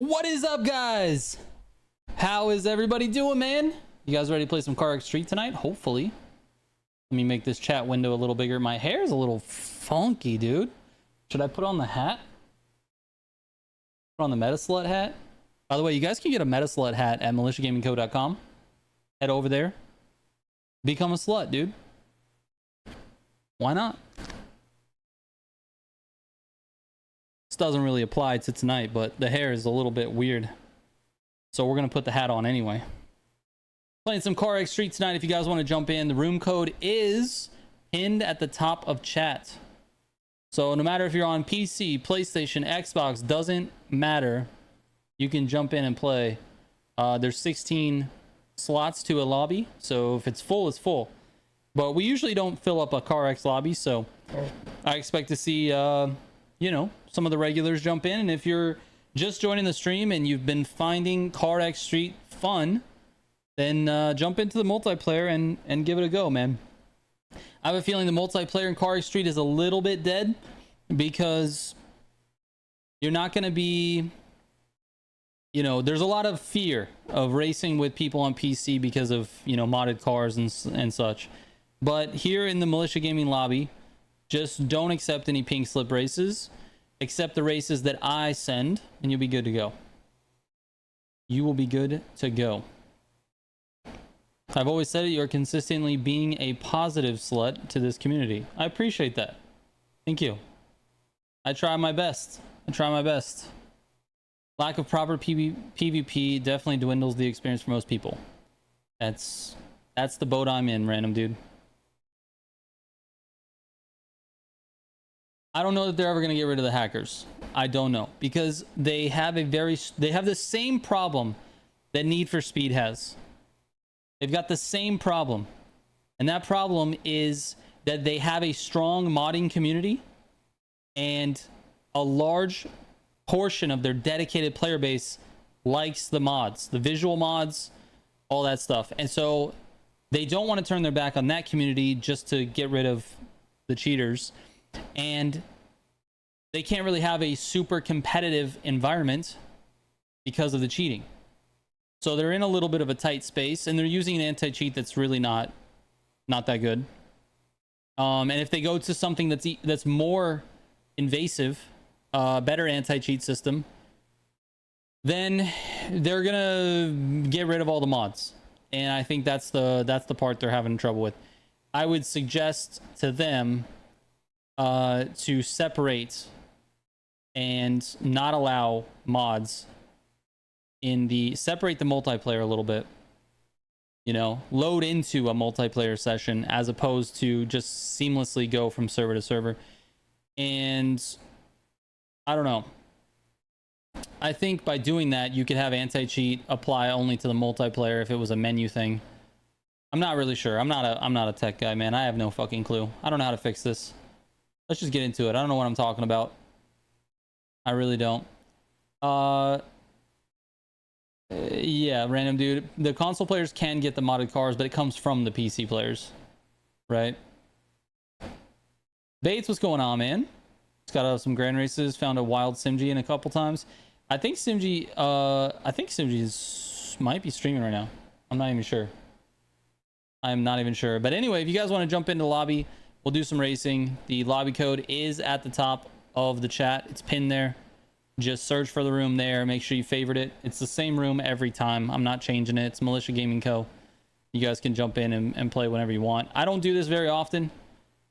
What is up, guys? How is everybody doing, man? You guys ready to play some CarX Street tonight? Hopefully. Let me make this chat window a little bigger. My hair is a little funky, dude. Should I put on the hat? Put on the Metaslut hat? By the way, you guys can get a Metaslut hat at militiagamingco.com. Head over there. Become a slut, dude. Why not? This doesn't really apply to tonight, but the hair is a little bit weird. So we're going to put the hat on anyway. Playing some CarX Street tonight. If you guys want to jump in, the room code is pinned at the top of chat. So no matter if you're on PC, PlayStation, Xbox, doesn't matter. You can jump in and play. There's 16 slots to a lobby. So if it's full, it's full. But we usually don't fill up a CarX lobby. So I expect to see, you know, some of the regulars jump in. And if you're just joining the stream and you've been finding CarX Street fun, then jump into the multiplayer and give it a go, man. I have a feeling the multiplayer in CarX Street is a little bit dead because you're not going to be, you know, there's a lot of fear of racing with people on PC because of, you know, modded cars and such. But here in the Militia Gaming lobby, just don't accept any pink slip races. Accept the races that I send, and you'll be good to go. You will be good to go. I've always said it, you're consistently being a positive slut to this community. I appreciate that. Thank you. I try my best. I try my best. Lack of proper PvP definitely dwindles the experience for most people. That's the boat I'm in, random dude. I don't know that they're ever going to get rid of the hackers. I don't know, because they have the same problem that Need for Speed has. They've got the same problem. And that problem is that they have a strong modding community and a large portion of their dedicated player base likes the mods, the visual mods, all that stuff. And so they don't want to turn their back on that community just to get rid of the cheaters. And they can't really have a super competitive environment because of the cheating. So they're in a little bit of a tight space, and they're using an anti-cheat that's really not that good. And if they go to something that's more invasive, better anti-cheat system, then they're gonna get rid of all the mods. And I think that's the part they're having trouble with. I would suggest to them to separate and not allow mods in separate the multiplayer a little bit, you know, load into a multiplayer session as opposed to just seamlessly go from server to server. And I don't know, I think by doing that you could have anti-cheat apply only to the multiplayer if it was a menu thing. I'm not really sure. I'm not a tech guy, man. I have no fucking clue. I don't know how to fix this. Let's just get into it. I don't know what I'm talking about. I really don't. Yeah, random dude. The console players can get the modded cars, but it comes from the PC players, right? Bates, what's going on, man? Just got some grand races. Found a wild Simg in a couple times. I think Simg might be streaming right now. I'm not even sure. I'm not even sure. But anyway, if you guys want to jump into the lobby, we'll do some racing. The lobby code is at the top of the chat. It's pinned there. Just search for the room there. Make sure you favorite it. It's the same room every time. I'm not changing it. It's Militia Gaming Co. You guys can jump in and play whenever you want. I don't do this very often.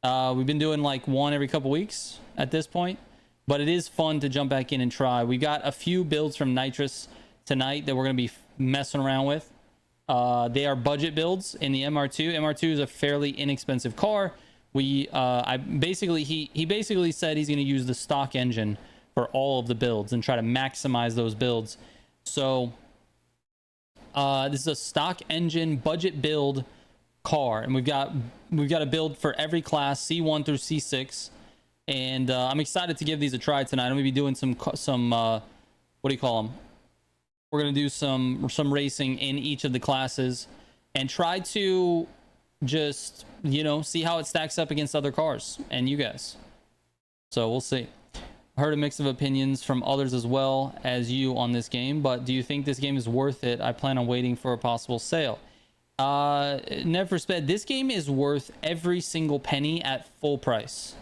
We've been doing like one every couple weeks at this point. But it is fun to jump back in and try. We got a few builds from Nitrous tonight that we're going to be messing around with. They are budget builds in the MR2. MR2 is a fairly inexpensive car. He basically said he's going to use the stock engine for all of the builds and try to maximize those builds. So this is a stock engine budget build car, and we've got a build for every class, C1 through C6. And I'm excited to give these a try tonight. I'm gonna be doing some what do you call them? We're gonna do some racing in each of the classes and try to just, you know, see how it stacks up against other cars and you guys. So we'll see. Heard a mix of opinions from others as well as you on this game, but do you think this game is worth it? I plan on waiting for a possible sale. Never sped. This game is worth every single penny at full price.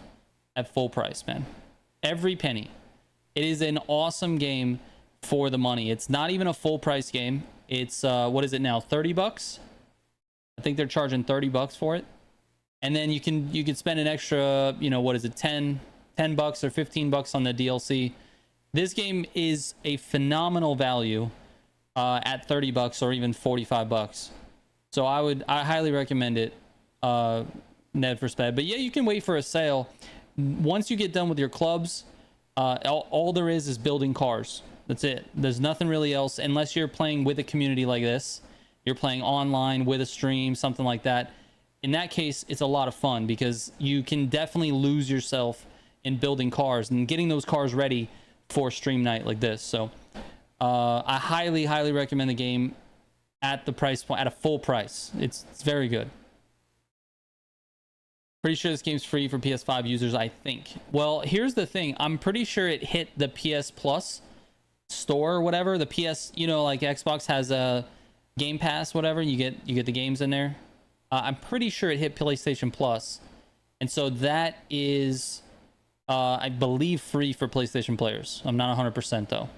At full price, man. Every penny. It is an awesome game for the money. It's not even a full price game. It's what is it now? 30 bucks? I think they're charging 30 bucks for it. And then you can spend an extra, you know, what is it, 10 bucks or 15 bucks on the DLC. This game is a phenomenal value at 30 bucks or even 45 bucks. So I highly recommend it, Ned for Sped. But yeah, you can wait for a sale. Once you get done with your clubs, all there is building cars. That's it. There's nothing really else unless you're playing with a community like this. You're playing online with a stream, something like that. In that case, it's a lot of fun because you can definitely lose yourself in building cars and getting those cars ready for stream night like this. So I highly recommend the game at the price point, at a full price. It's very good. Pretty sure this game's free for PS5 users, I think. Well, here's the thing. I'm pretty sure it hit the PS Plus store or whatever. The PS, you know, like Xbox has a Game Pass, whatever. You get the games in there. I'm pretty sure it hit PlayStation Plus. And so that is I believe free for PlayStation players. I'm not 100% though.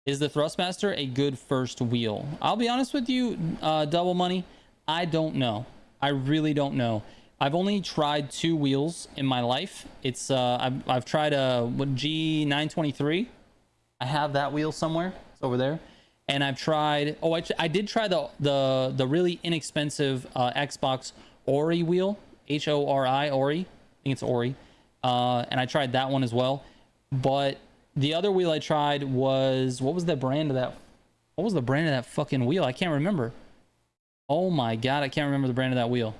Is the Thrustmaster a good first wheel? I'll be honest with you, Double Money, I don't know. I really don't know. I've only tried 2 wheels in my life. It's I've tried a G923. I have that wheel somewhere. It's over there. And I've tried, I did try the really inexpensive Xbox Ori wheel, H-O-R-I, Ori. I think it's Ori. And I tried that one as well. But the other wheel I tried was, what was the brand of that fucking wheel? I can't remember. Oh my god, I can't remember the brand of that wheel.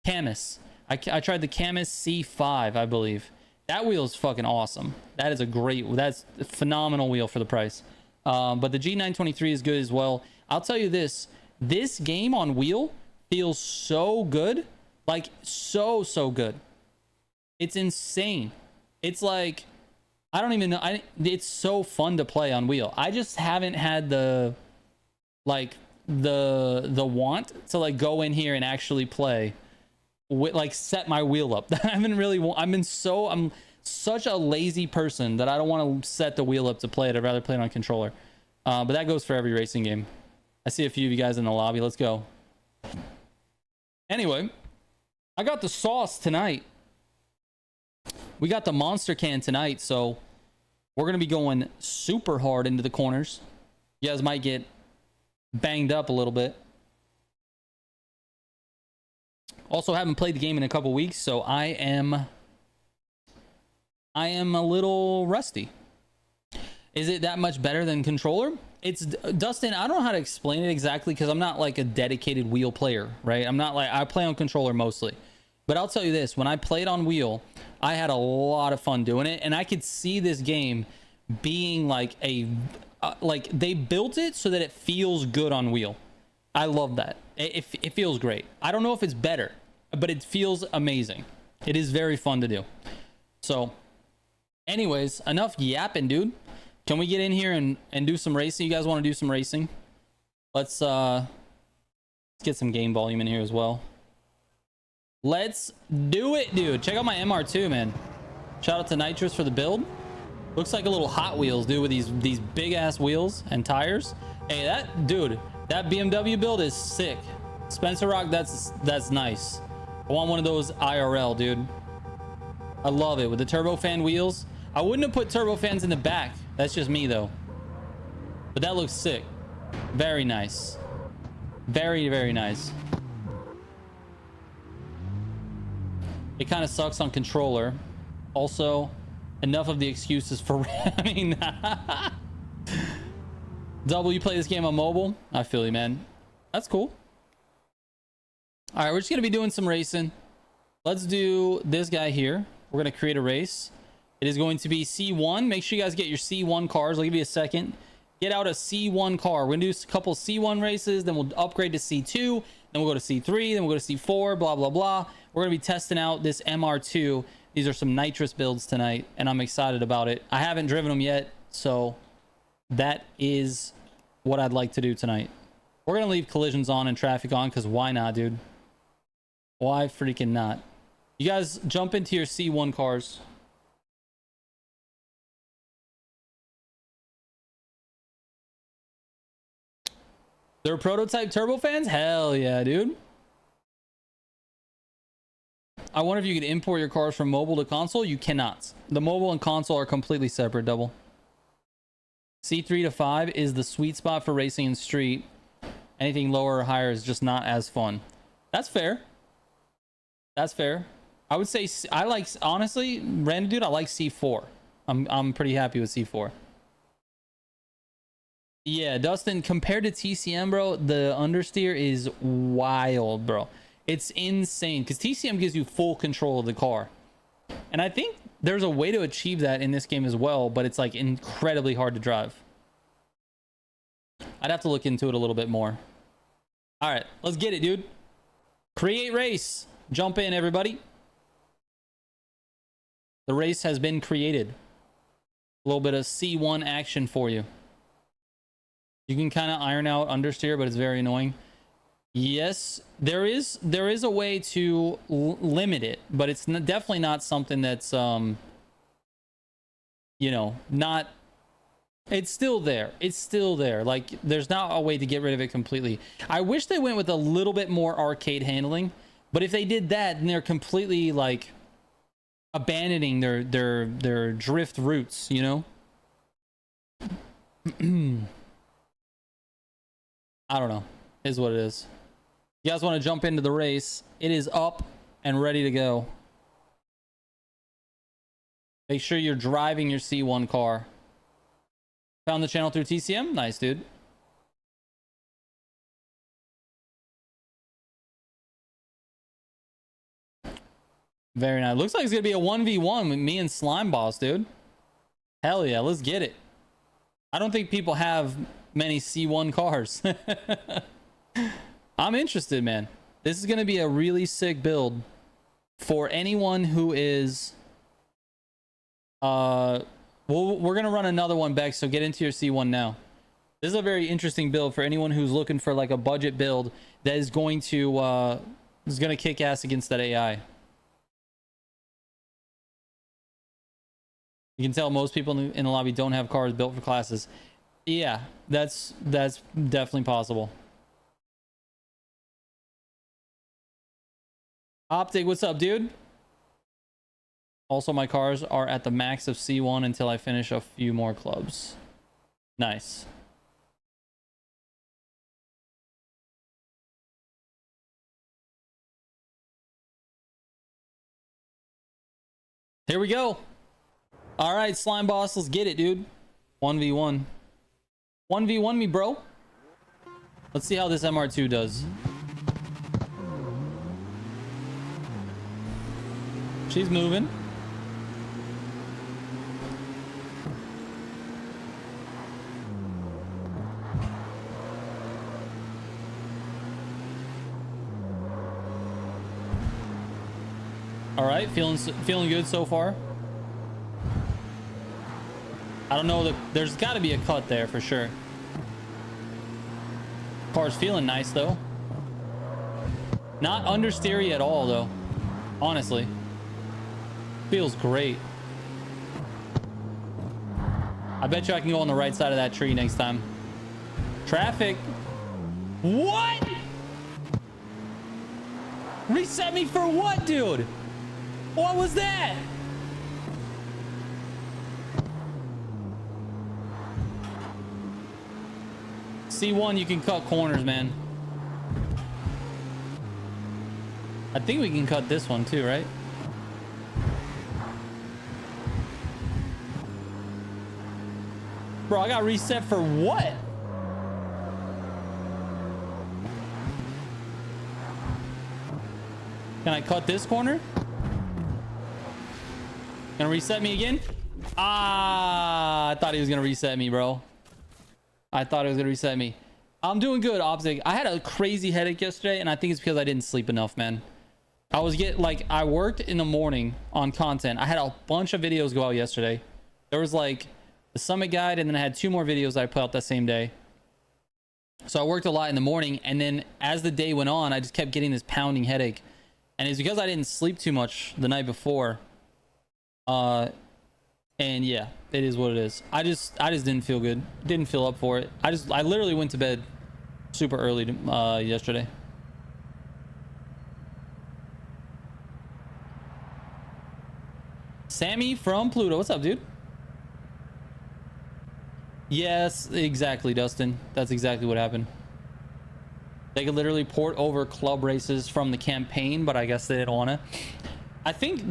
Camus. I tried the Camus C5, I believe. That wheel is fucking awesome. That is that's a phenomenal wheel for the price. But the G923 is good as well. I'll tell you this game on wheel feels so good. Like so good. It's insane. It's like, I don't even know. It's so fun to play on wheel. I just haven't had the want to like go in here and actually play with, like, set my wheel up. I haven't really. I'm such a lazy person that I don't want to set the wheel up to play it. I'd rather play it on controller. But that goes for every racing game. I see a few of you guys in the lobby. Let's go. Anyway, I got the sauce tonight. We got the monster can tonight, so we're going to be going super hard into the corners. You guys might get banged up a little bit. Also, haven't played the game in a couple weeks, so I am a little rusty. Is it that much better than controller? It's, Dustin, I don't know how to explain it exactly because I'm not like a dedicated wheel player, right? I'm not like, I play on controller mostly. But I'll tell you this, when I played on wheel, I had a lot of fun doing it, and I could see this game being like like they built it so that it feels good on wheel. I love that. It feels great. I don't know if it's better, but it feels amazing. It is very fun to do. So anyways, enough yapping, dude. Can we get in here and do some racing? You guys want to do some racing? Let's get some game volume in here as well. Let's do it, dude. Check out my MR2, man. Shout out to Nitrous for the build. Looks like a little Hot Wheels, dude, with these big ass wheels and tires. Hey, that BMW build is sick. Spencer Rock, that's nice. I want one of those IRL, dude. I love it with the turbofan wheels. I wouldn't have put turbofans in the back. That's just me though. But that looks sick. Very nice. Very nice. It kind of sucks on controller. Also, enough of the excuses for ramming. Double, you play this game on mobile? I feel you, man. That's cool. All right, we're just going to be doing some racing. Let's do this guy here. We're going to create a race. It is going to be C1. Make sure you guys get your C1 cars. I'll give you a second. Get out a C1 car. We're going to do a couple C1 races. Then we'll upgrade to C2. Then we'll go to C3. Then we'll go to C4. Blah, blah, blah. We're going to be testing out this MR2. These are some nitrous builds tonight, and I'm excited about it. I haven't driven them yet, so that is what I'd like to do tonight. We're gonna leave collisions on and traffic on, because why not, dude? Why freaking not? You guys jump into your C1 cars. They're prototype turbo fans? Hell yeah, dude. I wonder if you could import your cars from mobile to console. You cannot. The mobile and console are completely separate, double. C3 to 5 is the sweet spot for racing in street. Anything lower or higher is just not as fun. That's fair. That's fair. I would say I like, honestly, random dude, I like C4. I'm pretty happy with C4. Yeah, Dustin, compared to TCM, bro, the understeer is wild, bro. It's insane because TCM gives you full control of the car. And I think there's a way to achieve that in this game as well, but it's like incredibly hard to drive. I'd have to look into it a little bit more. All right, let's get it, dude. Create race. Jump in, everybody. The race has been created. A little bit of C1 action for you. You can kind of iron out understeer, but it's very annoying. Yes, there is a way to limit it, but it's definitely not something that's you know, not, it's still there. It's still there. Like, there's not a way to get rid of it completely. I wish they went with a little bit more arcade handling, but if they did that, then they're completely like abandoning their drift roots, you know? I don't know. Is what it is. You guys want to jump into the race? It is up and ready to go. Make sure you're driving your C1 car. Found the channel through TCM? Nice, dude. Very nice. Looks like it's going to be a 1v1 with me and Slime Boss, dude. Hell yeah, let's get it. I don't think people have many C1 cars. I'm interested, man. This is going to be a really sick build for anyone who is well, we're going to run another one back, so get into your C1 now. This is a very interesting build for anyone who's looking for like a budget build that is going to kick ass against that AI. You can tell most people in the lobby don't have cars built for classes. Yeah, that's definitely possible. Optic, what's up, dude? Also, my cars are at the max of C1 until I finish a few more clubs. Nice. Here we go. All right, Slime Boss, let's get it, dude. 1v1. 1v1 me, bro. Let's see how this MR2 does. She's moving. All right, feeling good so far. I don't know, there's got to be a cut there for sure. Car's feeling nice though. Not understeery at all though. Honestly. Feels great. I bet you I can go on the right side of that tree next time. Traffic. What? Reset me for what, dude? What was that? C1, you can cut corners, man. I think we can cut this one too, right? Bro, I got reset for what? Can I cut this corner? Gonna reset me again? Ah, I thought he was gonna reset me, bro. I thought it was gonna reset me. I'm doing good, Optic. I had a crazy headache yesterday, and I think it's because I didn't sleep enough, man. I was I worked in the morning on content. I had a bunch of videos go out yesterday. There was like the summit guide, and then I had 2 more videos I put out that same day. So I worked a lot in the morning, and then as the day went on, I just kept getting this pounding headache. And it's because I didn't sleep too much the night before. And yeah, it is what it is. I just didn't feel good. Didn't feel up for it. I literally went to bed super early yesterday. Sammy from Pluto. What's up, dude? Yes, exactly, Dustin. That's exactly what happened. They could literally port over club races from the campaign, but I guess they didn't want to. I think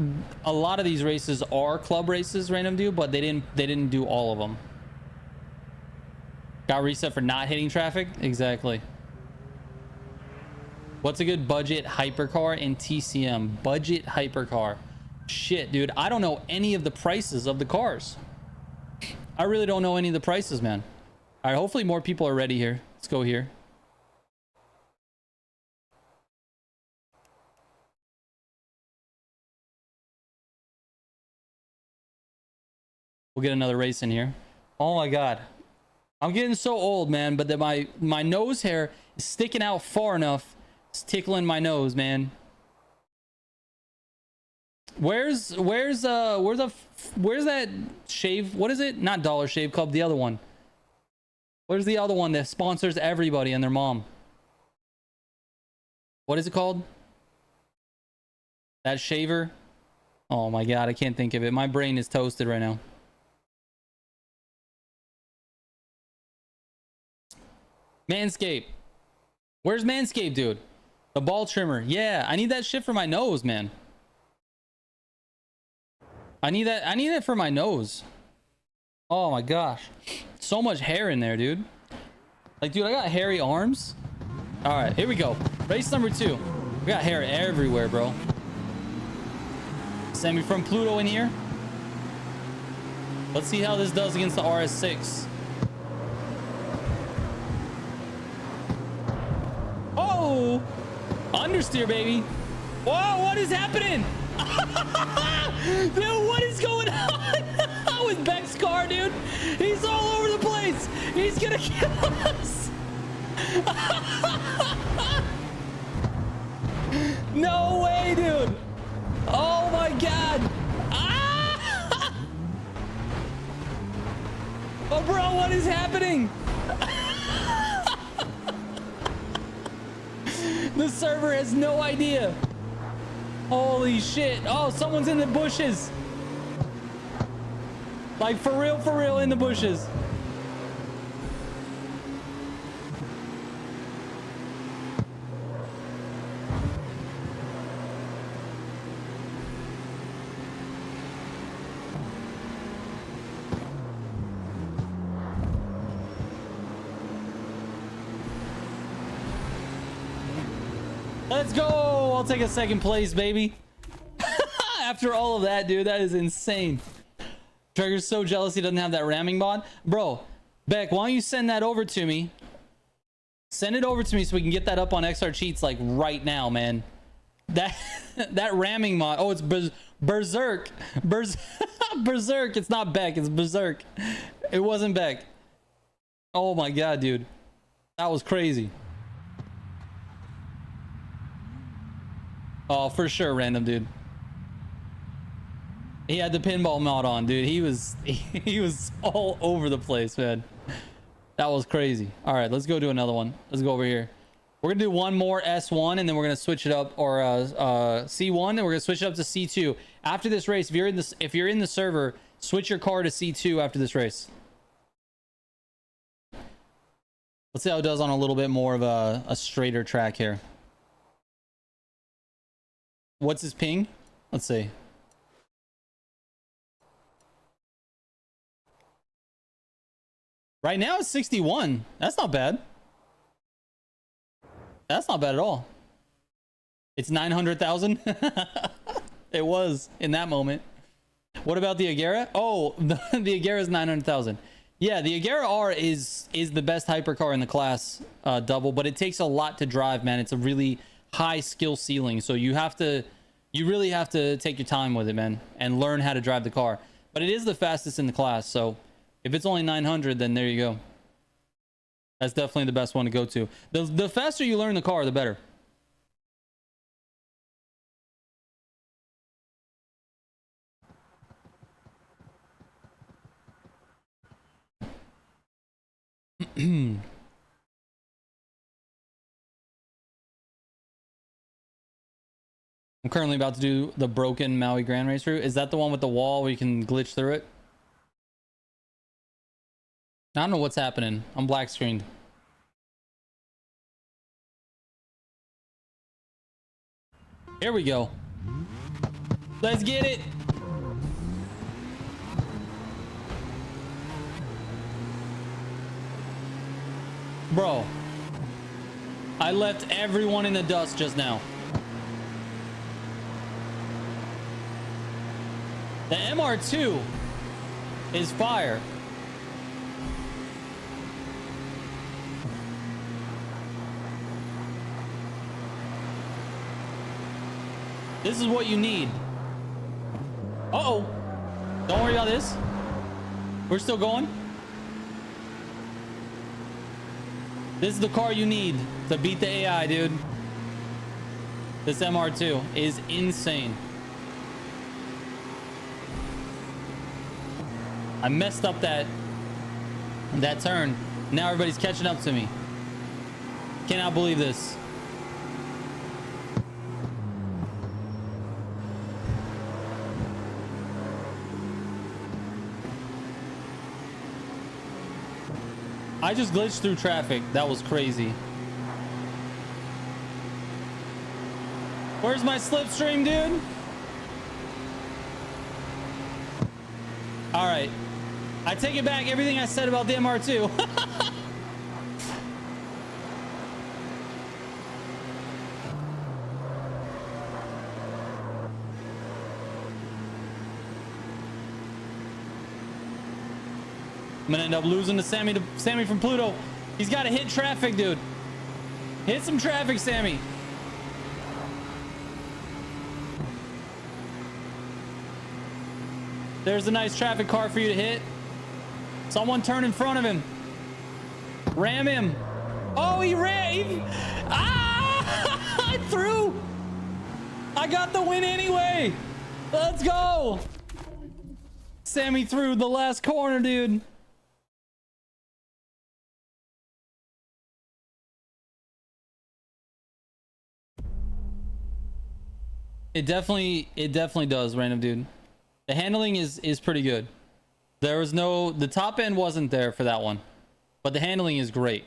a lot of these races are club races, random dude, but they didn't do all of them. Got reset for not hitting traffic? Exactly. What's a good budget hypercar in TCM? Budget hypercar. Shit, dude. I don't know any of the prices of the cars. I really don't know any of the prices, man. All right, hopefully more people are ready here. Let's go here. We'll get another race in here. Oh my god. I'm getting so old, man, but that my nose hair is sticking out far enough. It's tickling my nose, man. Where's that shave? What is it? Not Dollar Shave Club, the other one. Where's the other one that sponsors everybody and their mom? What is it called? That shaver? Oh my god, I can't think of it. My brain is toasted right now. Manscaped. Where's Manscaped, dude? The ball trimmer. Yeah, I need that shit for my nose, man. I need that for my nose. Oh my gosh. So much hair in there, dude. Like, dude, I got hairy arms. All right, here we go. Race number 2. We got hair everywhere, bro. Sammy from Pluto in here. Let's see how this does against the RS6. Oh, understeer, baby. Whoa, what is happening? Dude, what is going on with Beck's car, dude? He's all over the place. He's gonna kill us. No way, dude. Oh my god. Ah! Oh, bro, what is happening? The server has no idea. Holy shit. Oh, someone's in the bushes. Like, for real in the bushes. Let's go. I'll take a second place, baby. After all of that, dude, that is insane. Trigger's so jealous he doesn't have that ramming mod. Bro, Beck, why don't you send that over to me? Send it over to me so we can get that up on XR Cheats like right now, man. That ramming mod. Oh, it's Berserk. Berserk. It's not Beck. It's Berserk. It wasn't Beck. Oh my god, dude. That was crazy. Oh, for sure, random dude. He had the pinball mod on, dude. He was all over the place, man. That was crazy. All right, let's go do another one. Let's go over here. We're gonna do one more S1, and then we're gonna switch it up, or C1, and we're gonna switch it up to C2 after this race. If you're in the server, switch your car to C2 after this race. Let's see how it does on a little bit more of a straighter track here. What's his ping? Let's see. Right now it's 61. That's not bad. That's not bad at all. It's 900,000. It was in that moment. What about the Agera? Oh, the Agera is 900,000. Yeah, the Agera R is the best hypercar in the class, double, but it takes a lot to drive, man. It's a really high skill ceiling. So you really have to take your time with it, man, and learn how to drive the car. But it is the fastest in the class. So if it's only 900, then there you go. That's definitely the best one to go to. The faster you learn the car, the better. I'm currently about to do the broken Maui Grand Race route. Is that the one with the wall where you can glitch through it? I don't know what's happening. I'm black screened. Here we go. Let's get it. Bro, I left everyone in the dust just now. The MR2 is fire. This is what you need. Uh-oh. Don't worry about this. We're still going. This is the car you need to beat the AI, dude. This MR2 is insane. I messed up that turn. Now everybody's catching up to me. Cannot believe this. I just glitched through traffic. That was crazy. Where's my slipstream, dude? All right. I take it back, everything I said about the MR2. I'm gonna end up losing to Sammy from Pluto. He's got to hit traffic, dude. Hit some traffic, Sammy. There's a nice traffic car for you to hit. Someone turn in front of him. Ram him. Oh, he ran. Ah! I threw. I got the win anyway. Let's go. Sammy threw the last corner, dude. It definitely does, random dude. The handling is pretty good. There was the top end wasn't there for that one, but the handling is great.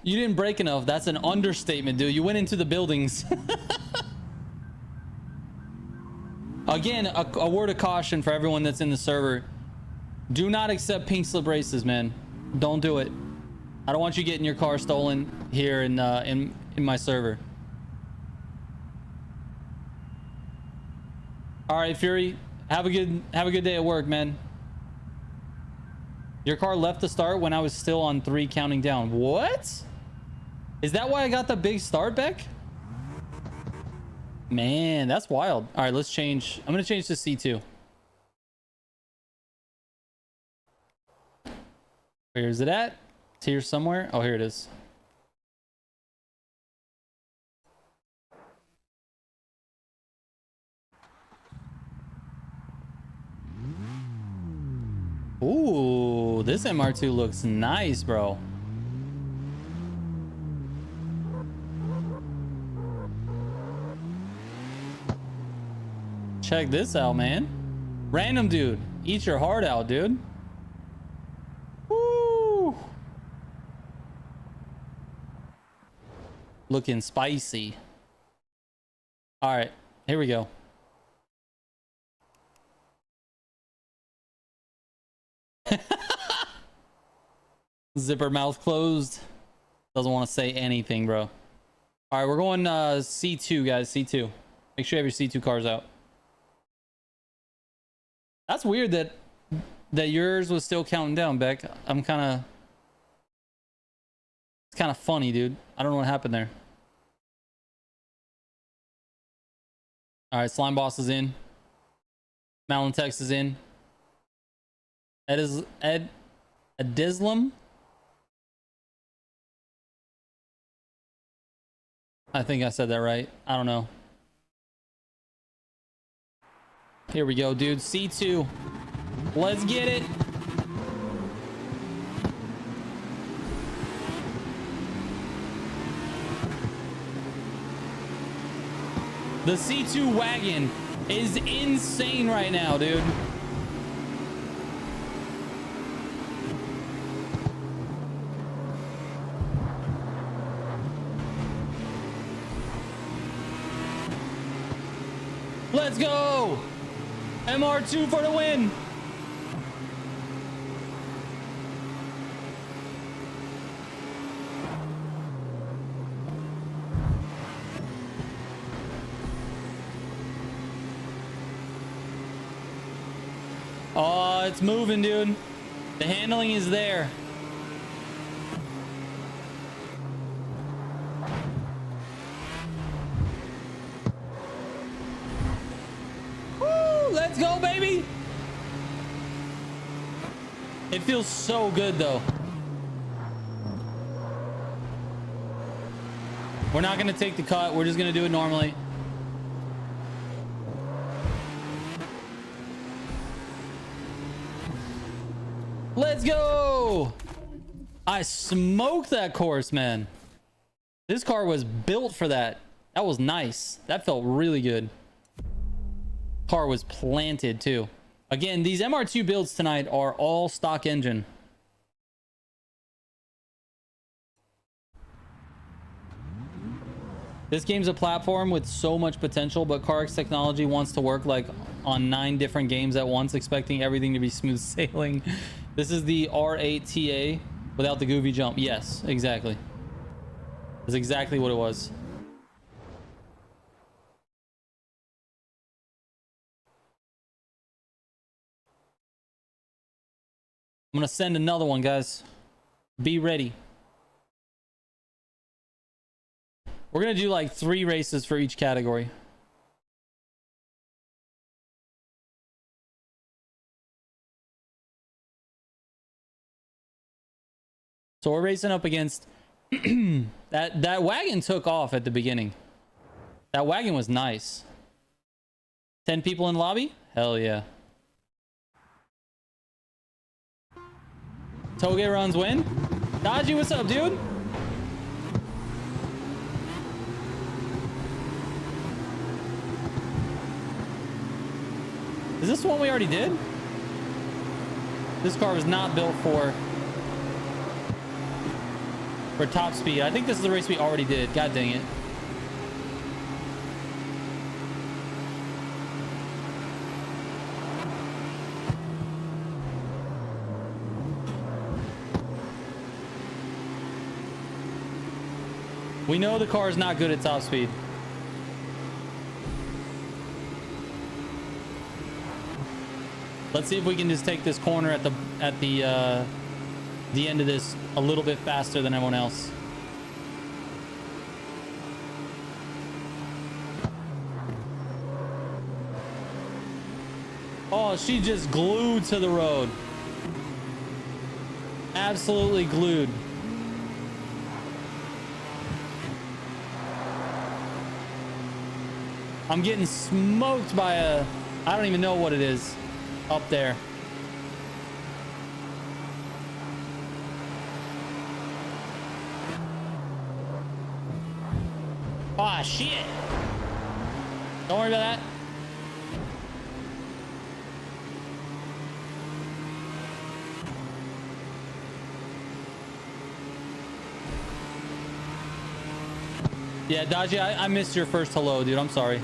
You didn't break enough. That's an understatement, dude. You went into the buildings. Again, a word of caution for everyone that's in the server. Do not accept pink slip races, man. Don't do it. I don't want you getting your car stolen here in my server. All right, Fury, have a good day at work, man. Your car left the start when I was still on 3 counting down. What? Is that why I got the big start back? Man, that's wild. All right, let's change. I'm gonna change to C2. Where is it at? It's here somewhere. Oh, here it is. Ooh, this MR2 looks nice, bro. Check this out, man. Random dude, eat your heart out, dude. Woo! Looking spicy. All right, here we go. Zipper mouth closed. Doesn't want to say anything, bro. All right, we're going C2, guys. C2. Make sure you have your C2 cars out. That's weird that yours was still counting down, Beck. I'm kind of It's kind of funny, dude. I don't know what happened there. All right, Slime Boss is in. Malintex is in. Edislam. I think I said that right. I don't know. Here we go, dude. C2. Let's get it. The C2 wagon is insane right now, dude. Let's go! MR2 for the win! Oh, it's moving, dude. The handling is there. Woo! Let's go, baby! It feels so good, though. We're not going to take the cut. We're just going to do it normally. Let's go! I smoked that course, man. This car was built for that. That was nice. That felt really good. Car was planted too. Again, these MR2 builds tonight are all stock engine. This game's a platform with so much potential, but CarX technology wants to work like on 9 different games at once, expecting everything to be smooth sailing. This is the R8TA without the goofy jump. Yes, exactly. That's exactly what it was. I'm gonna send another one, guys. Be ready. We're gonna do like 3 races for each category. So we're racing up against that wagon took off at the beginning. That wagon was nice. 10 people in lobby? Hell yeah. Toge runs win. Dodgy, what's up, dude? Is this one we already did? This car was not built for top speed. I think this is the race we already did. God dang it. We know the car is not good at top speed. Let's see if we can just take this corner at the end of this a little bit faster than everyone else. Oh, she just glued to the road. Absolutely glued. I'm getting smoked by a... I don't even know what it is up there. Ah, shit. Don't worry about that. Yeah, Dodgy, I missed your first hello, dude. I'm sorry.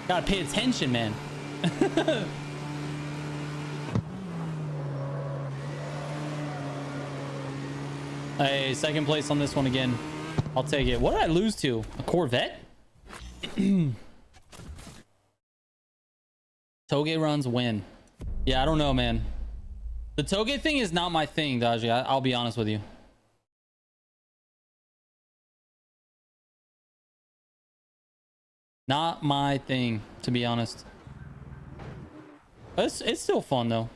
Gotta pay attention, man. Hey, second place on this one again. I'll take it. What did I lose to? A Corvette? Toge runs win. Yeah, I don't know, man. The Toge thing is not my thing, Dodgy. I'll be honest with you. Not my thing, to be honest. But it's still fun though.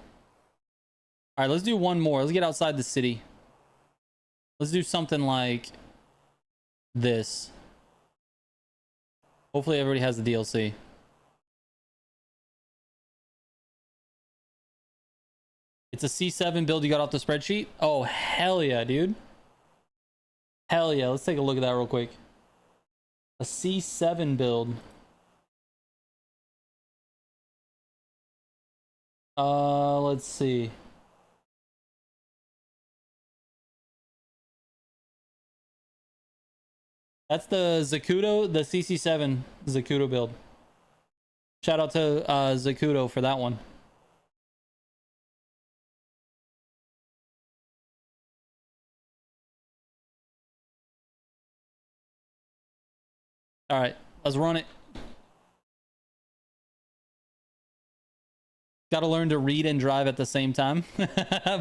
All right, let's do one more. Let's get outside the city. Let's do something like this. Hopefully everybody has the DLC. It's a C7 build you got off the spreadsheet? Oh, hell yeah, dude. Hell yeah. Let's take a look at that real quick. A C7 build. Let's see. That's the Zacuto, the CC7 Zacuto build. Shout out to Zacuto for that one. All right, let's run it. Got to learn to read and drive at the same time.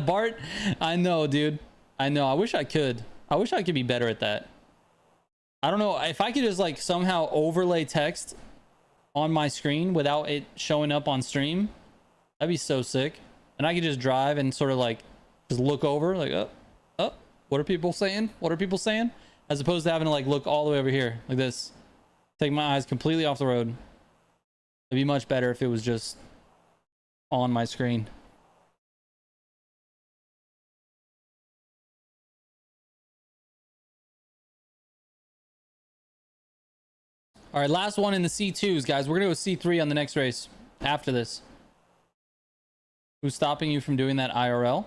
Bart, I know, dude. I know. I wish I could. I wish I could be better at that. I don't know if I could just like somehow overlay text on my screen without it showing up on stream. That'd be so sick. And I could just drive and sort of like just look over like, oh, what are people saying? What are people saying? As opposed to having to like look all the way over here like this. Take my eyes completely off the road. It'd be much better if it was just on my screen. All right, last one in the C2s, guys. We're gonna go C3 on the next race after this. Who's stopping you from doing that IRL?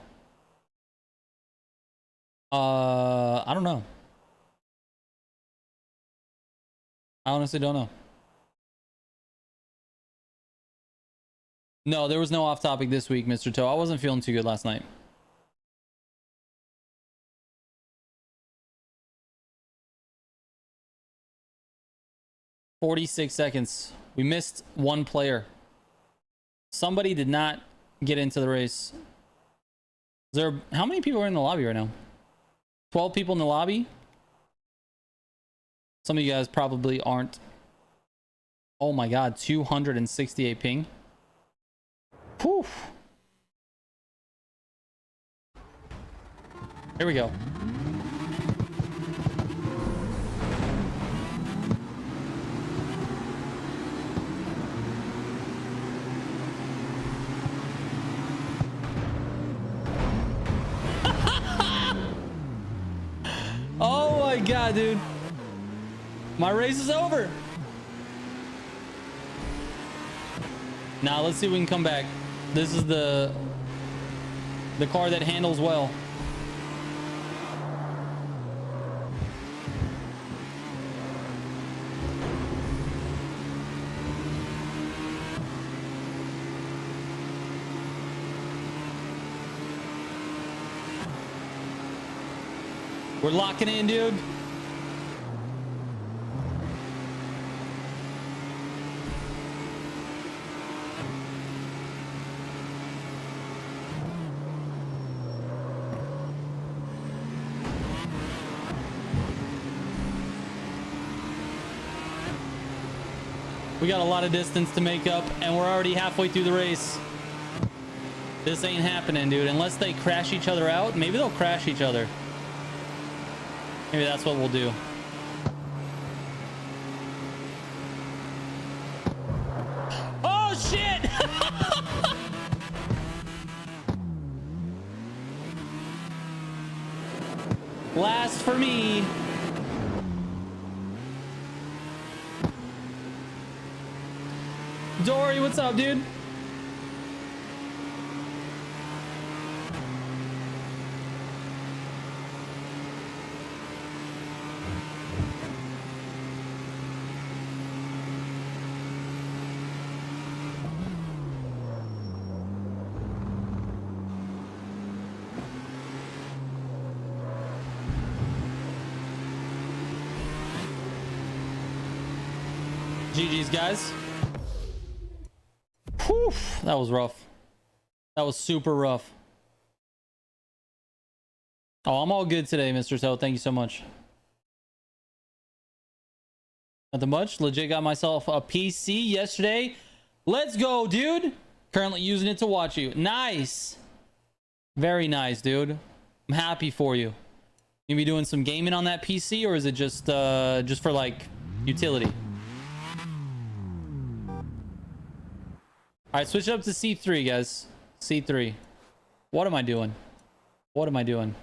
I don't know. I honestly don't know. No, there was no off topic this week, Mr. Toe. I wasn't feeling too good last night. "46 seconds. We missed one player. Somebody did not get into the race. Is there, how many people are in the lobby right now? 12 people in the lobby? Some of you guys probably aren't. Oh my god, 268 ping. Whew. Here we go. Oh my god, dude. My race is over. Now let's see if we can come back. This is the car that handles well. We're locking in, dude. We got a lot of distance to make up, and we're already halfway through the race. This ain't happening, dude. Unless they crash each other out. Maybe they'll crash each other. Maybe that's what we'll do. Oh, shit! Last for me. Dory, what's up, dude? GG's, guys. Whew, that was rough. That was super rough. Oh, I'm all good today, Mr. Toe. Thank you so much. Nothing much. Legit got myself a PC yesterday. Let's go, dude. Currently using it to watch you. Nice. Very nice, dude. I'm happy for you. You be doing some gaming on that PC, or is it just for like utility? All right, switch it up to C3, guys. C3. What am I doing? What am I doing?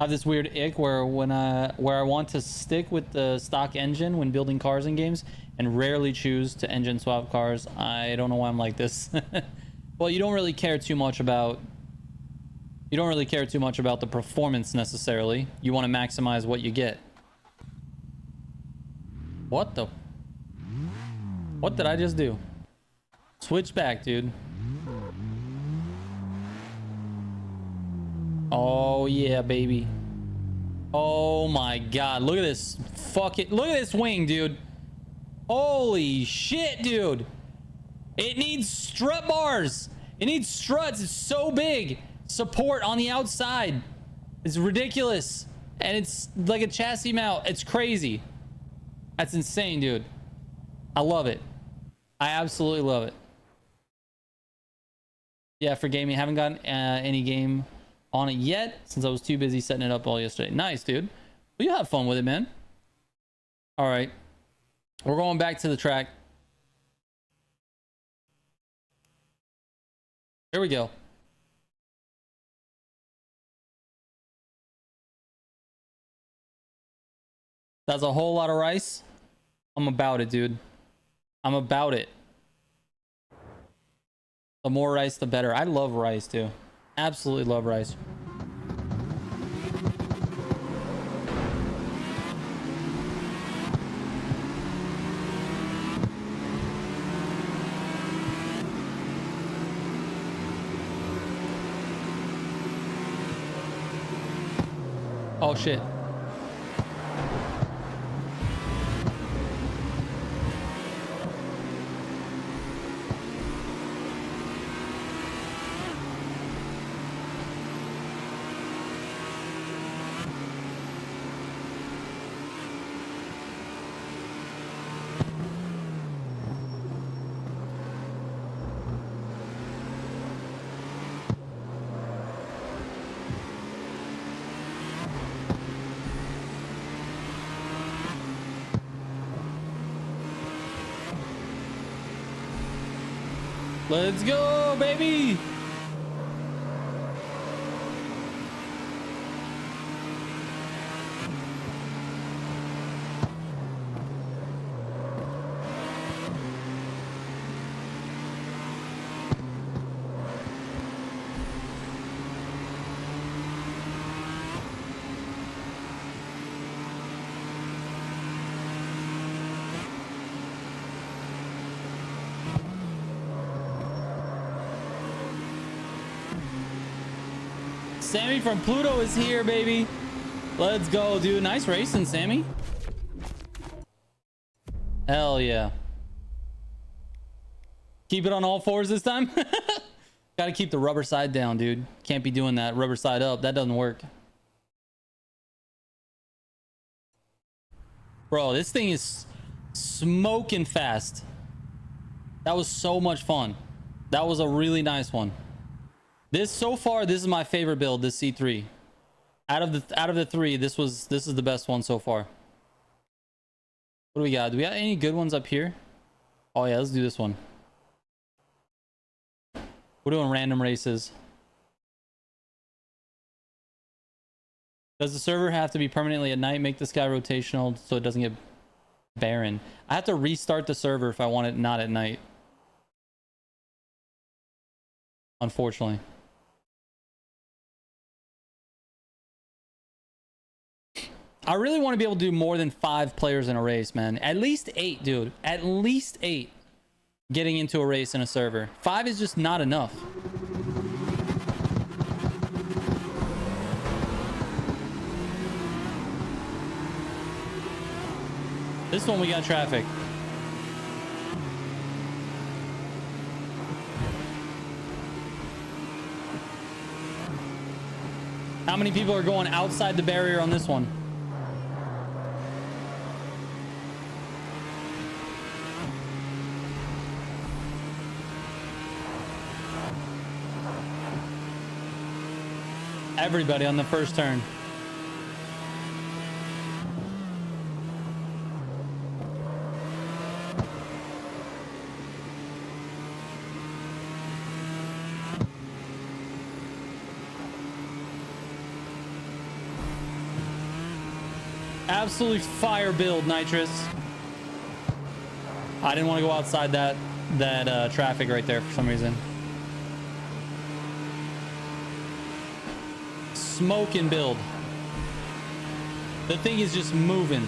I have this weird ick where where I want to stick with the stock engine when building cars in games and rarely choose to engine swap cars. I don't know why I'm like this. Well, you don't really care too much about the performance necessarily. You want to maximize what you get. What did I just do? Switch back, dude. Oh yeah, baby. Oh my god, look at this. Look at this wing, dude. Holy shit, dude. It needs strut bars. It needs struts. It's so big. Support on the outside. It's ridiculous. And it's like a chassis mount. It's crazy. That's insane, dude. I love it. I absolutely love it. Yeah, for gaming, haven't gotten any game on it yet since I was too busy setting it up all yesterday. Nice, dude. Well, you have fun with it, man. All right. We're going back to the track. Here we go. That's a whole lot of rice. I'm about it, dude. I'm about it. The more rice, the better. I love rice, too. Absolutely love rice. Oh, shit. Let's go, baby. Sammy from Pluto is here, baby. Let's go, dude. Nice racing, Sammy. Hell yeah. Keep it on all fours this time. Gotta keep the rubber side down, dude. Can't be doing that rubber side up. That doesn't work. Bro, this thing is smoking fast. That was so much fun. That was a really nice one. So far, this is my favorite build, this C3. Out of the three, this is the best one so far. What do we got? Do we got any good ones up here? Oh yeah, let's do this one. We're doing random races. Does the server have to be permanently at night? Make this guy rotational so it doesn't get barren. I have to restart the server if I want it not at night. Unfortunately. I really want to be able to do more than 5 players in a race, man. At least 8, dude. At least 8 getting into a race in a server. 5 is just not enough. This one we got traffic. How many people are going outside the barrier on this one? Everybody on the first turn. Absolutely fire build, Nitrous. I didn't want to go outside that traffic right there for some reason. Smoke and build. The thing is just moving.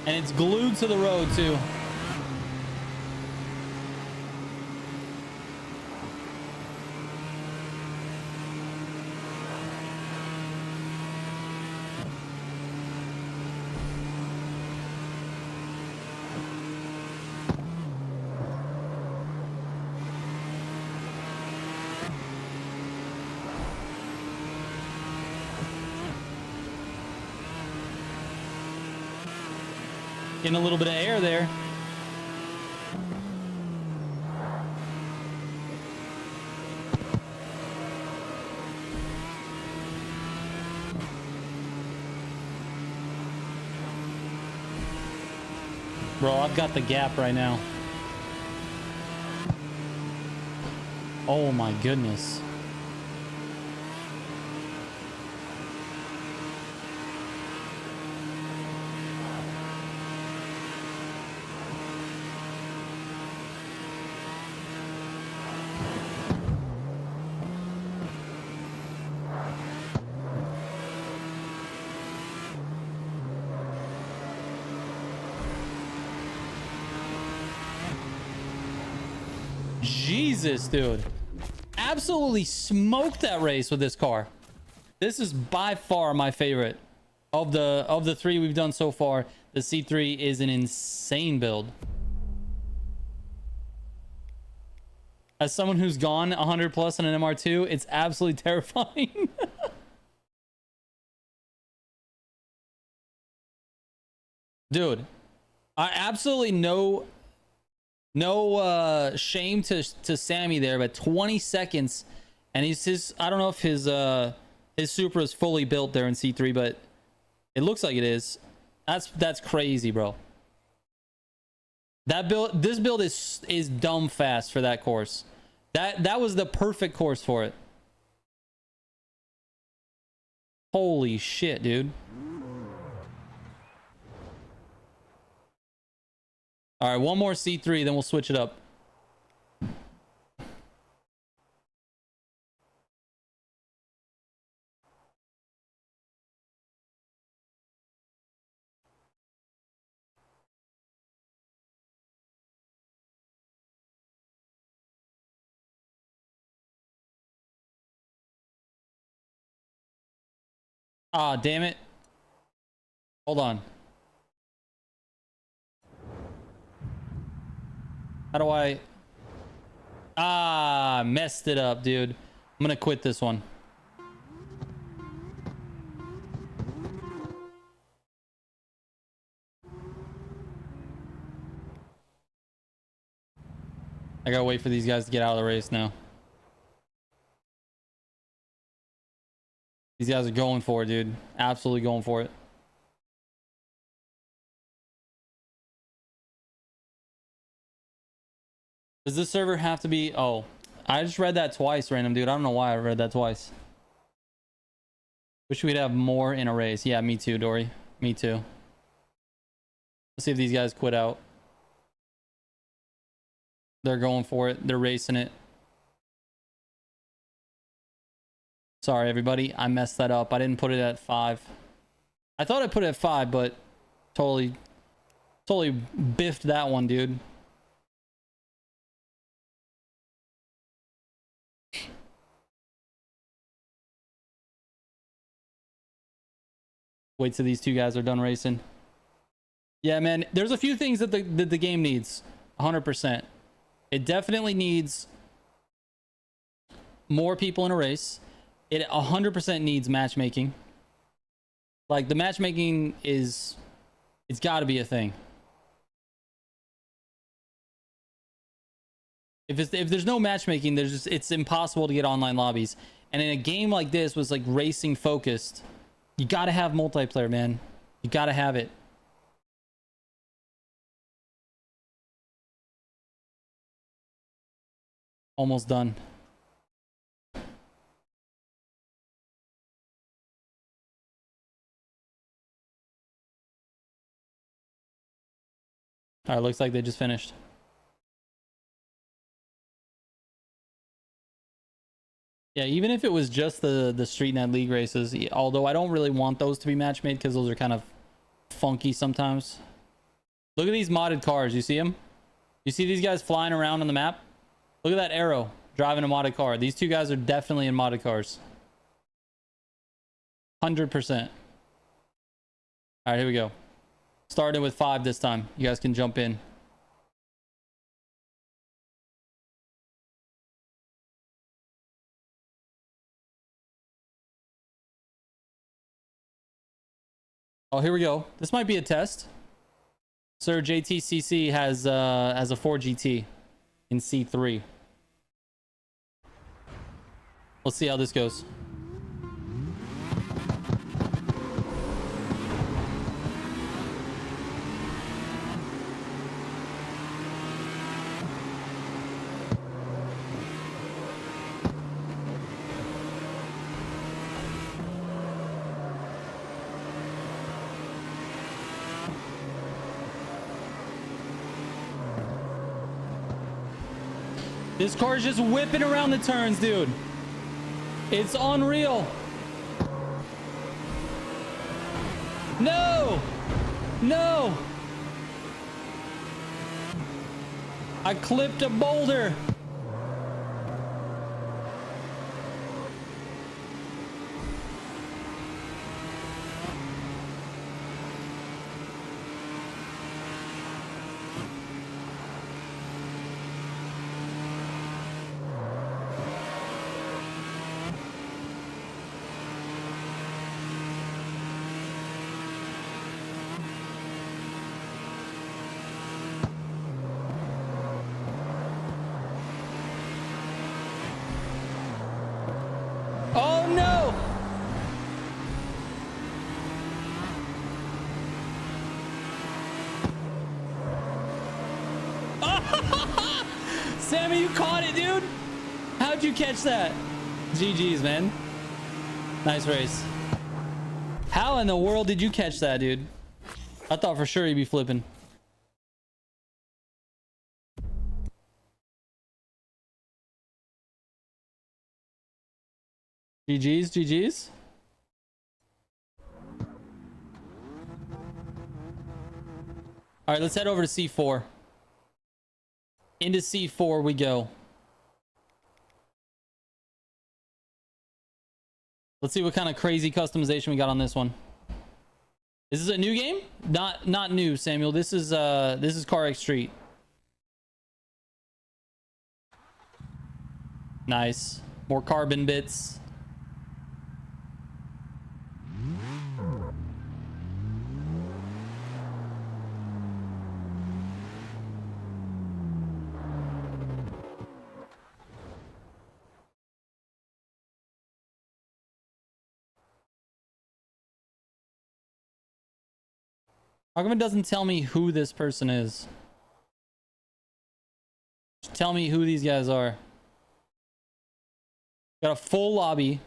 And it's glued to the road too. Getting a little bit of air there. Bro, I've got the gap right now. Oh my goodness. Jesus, dude. Absolutely smoked that race with this car. This is by far my favorite. Of the three we've done so far, the C3 is an insane build. As someone who's gone 100 plus on an MR2, it's absolutely terrifying. Dude, I absolutely no shame to Sammy there, but 20 seconds and I don't know if his Supra is fully built there in C3, but it looks like it is. That's crazy, bro. This build is dumb fast for that course. That was the perfect course for it. Holy shit, dude. All right, one more C3, then we'll switch it up. Ah, damn it. Hold on. How do I... Ah, messed it up, dude. I'm gonna quit this one. I gotta wait for these guys to get out of the race now. These guys are going for it, dude. Absolutely going for it. Does this server have to be... Oh, I just read that twice, random dude. I don't know why I read that twice. Wish we'd have more in a race. Yeah, me too, Dory. Me too. Let's see if these guys quit out. They're going for it. They're racing it. Sorry, everybody. I messed that up. I didn't put it at 5. I thought I put it at 5, but totally biffed that one, dude. Wait till these two guys are done racing. Yeah, man. There's a few things that the game needs. 100%. It definitely needs more people in a race. It 100% needs matchmaking. Like, the matchmaking is... It's got to be a thing. If there's no matchmaking, it's impossible to get online lobbies. And in a game like this was like racing focused, you got to have multiplayer, man. You got to have it. Almost done. All right, looks like they just finished. Yeah, even if it was just the StreetNet League races, although I don't really want those to be match made because those are kind of funky sometimes. Look at these modded cars. You see them? You see these guys flying around on the map? Look at that arrow driving a modded car. These two guys are definitely in modded cars. 100%. All right, here we go. Starting with 5 this time. You guys can jump in. Oh, here we go. This might be a test. Sir JTCC has a 4GT in C3. Let's see how this goes. This car is just whipping around the turns, dude. It's unreal. No! No! I clipped a boulder. Oh no! Sammy, you caught it, dude. How'd you catch that? GG's, man. Nice race. How in the world did you catch that, dude? I thought for sure you'd be flipping. GG's, GG's. All right, let's head over to C4. Into C4 we go. Let's see what kind of crazy customization we got on this one. Is this a new game? Not new, Samuel. This is CarX Street. Nice. More carbon bits. How come it doesn't tell me who this person is? Just tell me who these guys are. Got a full lobby.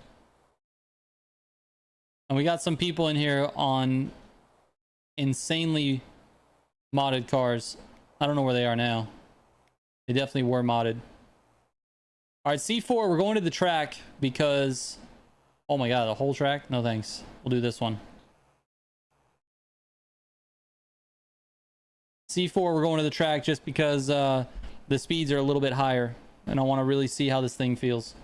And we got some people in here on insanely modded cars. I don't know where they are now. They definitely were modded. All right, C4, we're going to the track because... Oh my god, the whole track? No thanks. We'll do this one. C4, we're going to the track just because the speeds are a little bit higher. And I want to really see how this thing feels.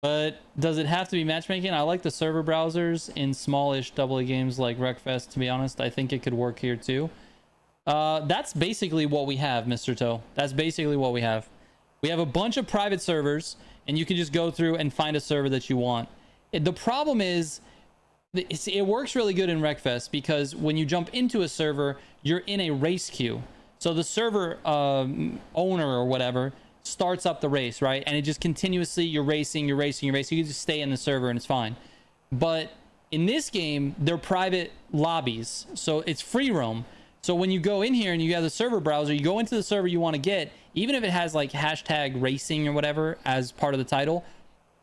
But does it have to be matchmaking? I like the server browsers in smallish AA games like Wreckfest, to be honest. I think it could work here too. That's basically what we have, Mr. Toe. That's basically what we have. We have a bunch of private servers, and you can just go through and find a server that you want. The problem is, it works really good in Wreckfest because when you jump into a server, you're in a race queue. So the server owner or whatever starts up the race, right? And it just continuously, you're racing. You can just stay in the server and it's fine. But in this game, they're private lobbies, so it's free roam. So when you go in here and you have the server browser, you go into the server you want to get, even if it has like hashtag racing or whatever as part of the title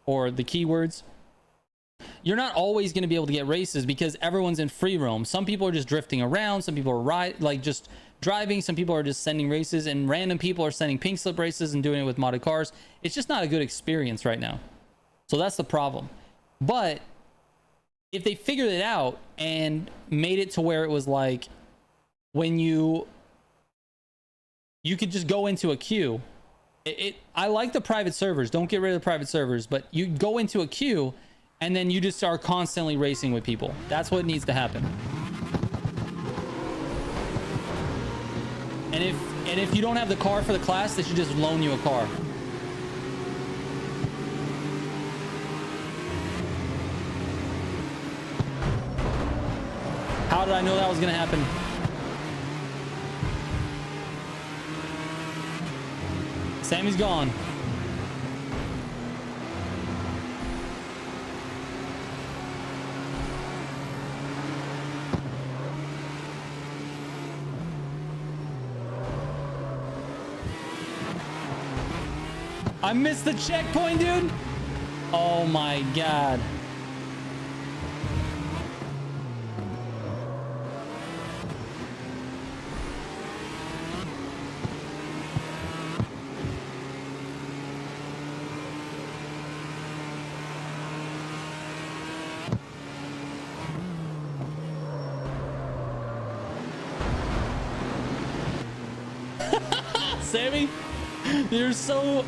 or the keywords, you're not always going to be able to get races because everyone's in free roam. Some people are just drifting around. Some people are just driving. Some people are just sending races, and random people are sending pink slip races and doing it with modded cars. It's just not a good experience right now. So that's the problem. But if they figured it out and made it to where it was like, when you could just go into a queue. I like the private servers. Don't get rid of the private servers, but you go into a queue and then you just are constantly racing with people. That's what needs to happen. And if you don't have the car for the class, they should just loan you a car. How did I know that was going to happen? Sammy's gone. I missed the checkpoint, dude. Oh my God. Sammy, you're so...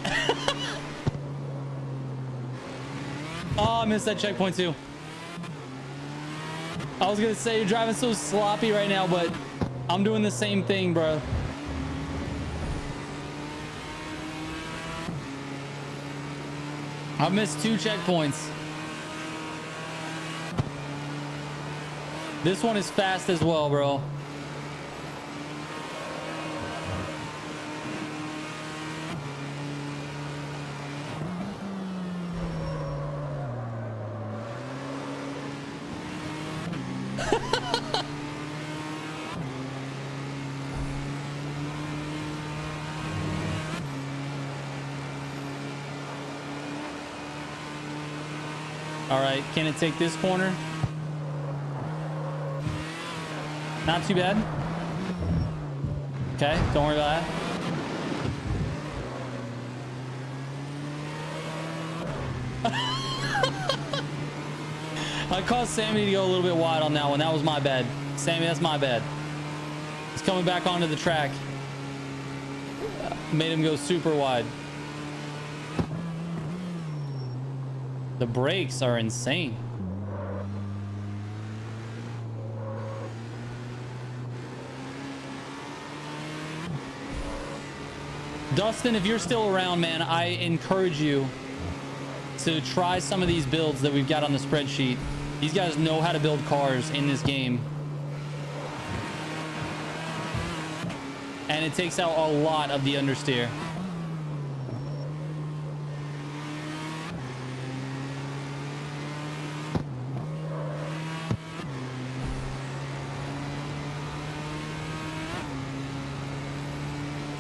Oh, I missed that checkpoint too. I was gonna say you're driving so sloppy right now, but I'm doing the same thing, bro. I missed 2 checkpoints. This one is fast as well, bro. All right, can it take this corner? Not too bad. Okay, don't worry about that. I caused Sammy to go a little bit wide on that one. That was my bad. Sammy, that's my bad. He's coming back onto the track. Made him go super wide. The brakes are insane. Dustin, if you're still around, man, I encourage you to try some of these builds that we've got on the spreadsheet. These guys know how to build cars in this game. And it takes out a lot of the understeer.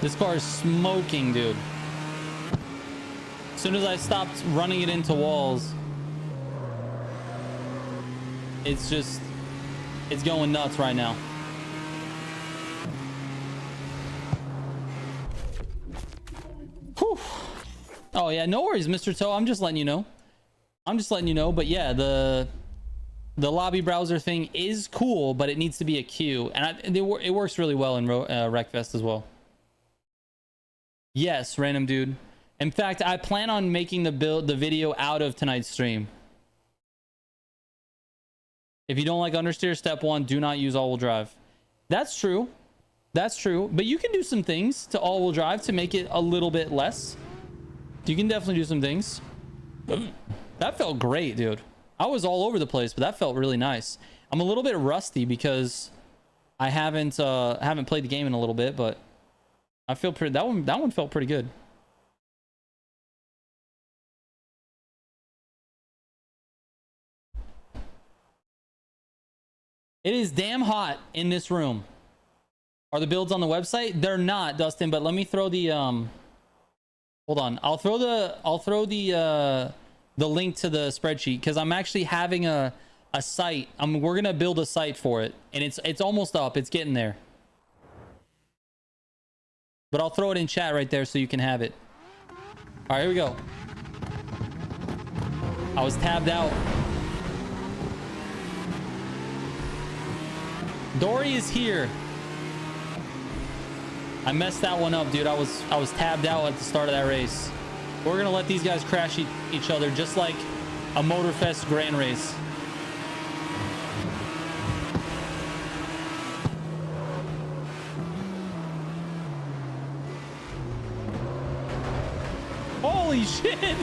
This car is smoking, dude. As soon as I stopped running it into walls, it's going nuts right now. Whew. Oh yeah, no worries, Mr. Toe. I'm just letting you know. But yeah, the lobby browser thing is cool, but it needs to be a queue, and it works really well in Wreckfest as well. Yes, random dude. In fact, I plan on making the video out of tonight's stream. If you don't like understeer, step 1, do not use all-wheel drive. That's true. That's true. But you can do some things to all-wheel drive to make it a little bit less. You can definitely do some things. That felt great, dude. I was all over the place, but that felt really nice. I'm a little bit rusty because I haven't played the game in a little bit, but I feel pretty. That one felt pretty good. It is damn hot in this room. Are the builds on the website? They're not, Dustin, but let me throw the hold on. I'll throw the link to the spreadsheet because I'm actually having a site. We're gonna build a site for it, and it's almost up. It's getting there. But I'll throw it in chat right there so you can have it. All right, here we go. I was tabbed out. Dory is here. I messed that one up, dude. I was tabbed out at the start of that race. We're gonna let these guys crash each other just like a Motorfest Grand Race. Holy shit!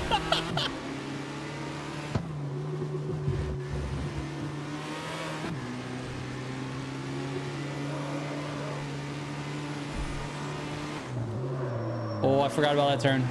Oh, I forgot about that turn.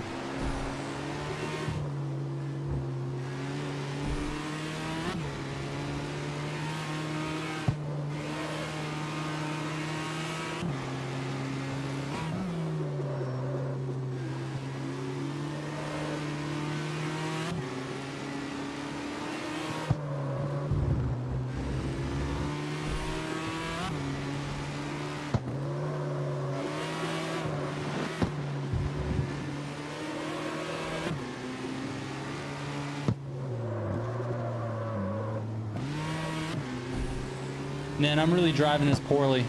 Man, I'm really driving this poorly.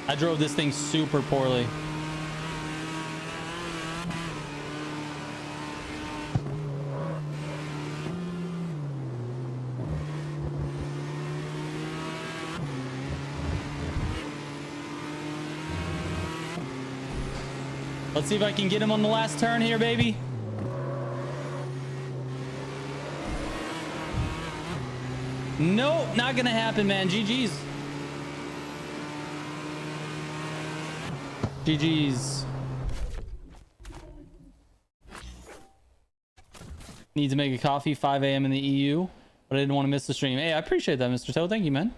I drove this thing super poorly. Let's see if I can get him on the last turn here, baby. Nope, not gonna happen, man. GG's. GG's. Need to make a coffee, 5 a.m. in the EU, but I didn't want to miss the stream. Hey, I appreciate that, Mr. Toe. Thank you, man.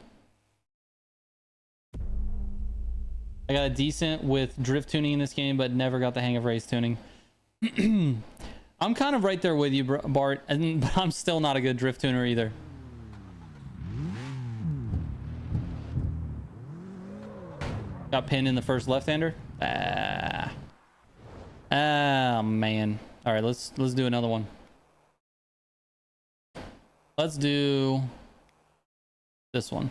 I got a decent with drift tuning in this game, but never got the hang of race tuning. I'm kind of right there with you, Bart, but I'm still not a good drift tuner either. Got pinned in the first left-hander. Ah, man. All right, let's do another one. Let's do this one.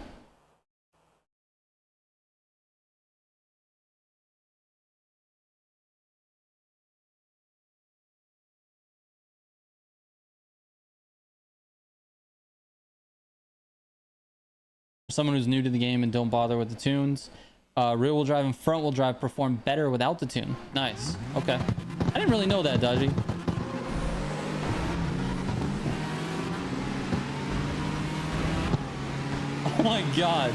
For someone who's new to the game and don't bother with the tunes, rear-wheel drive and front-wheel drive perform better without the tune. Nice. Okay. I didn't really know that, Dodgy. Oh my god.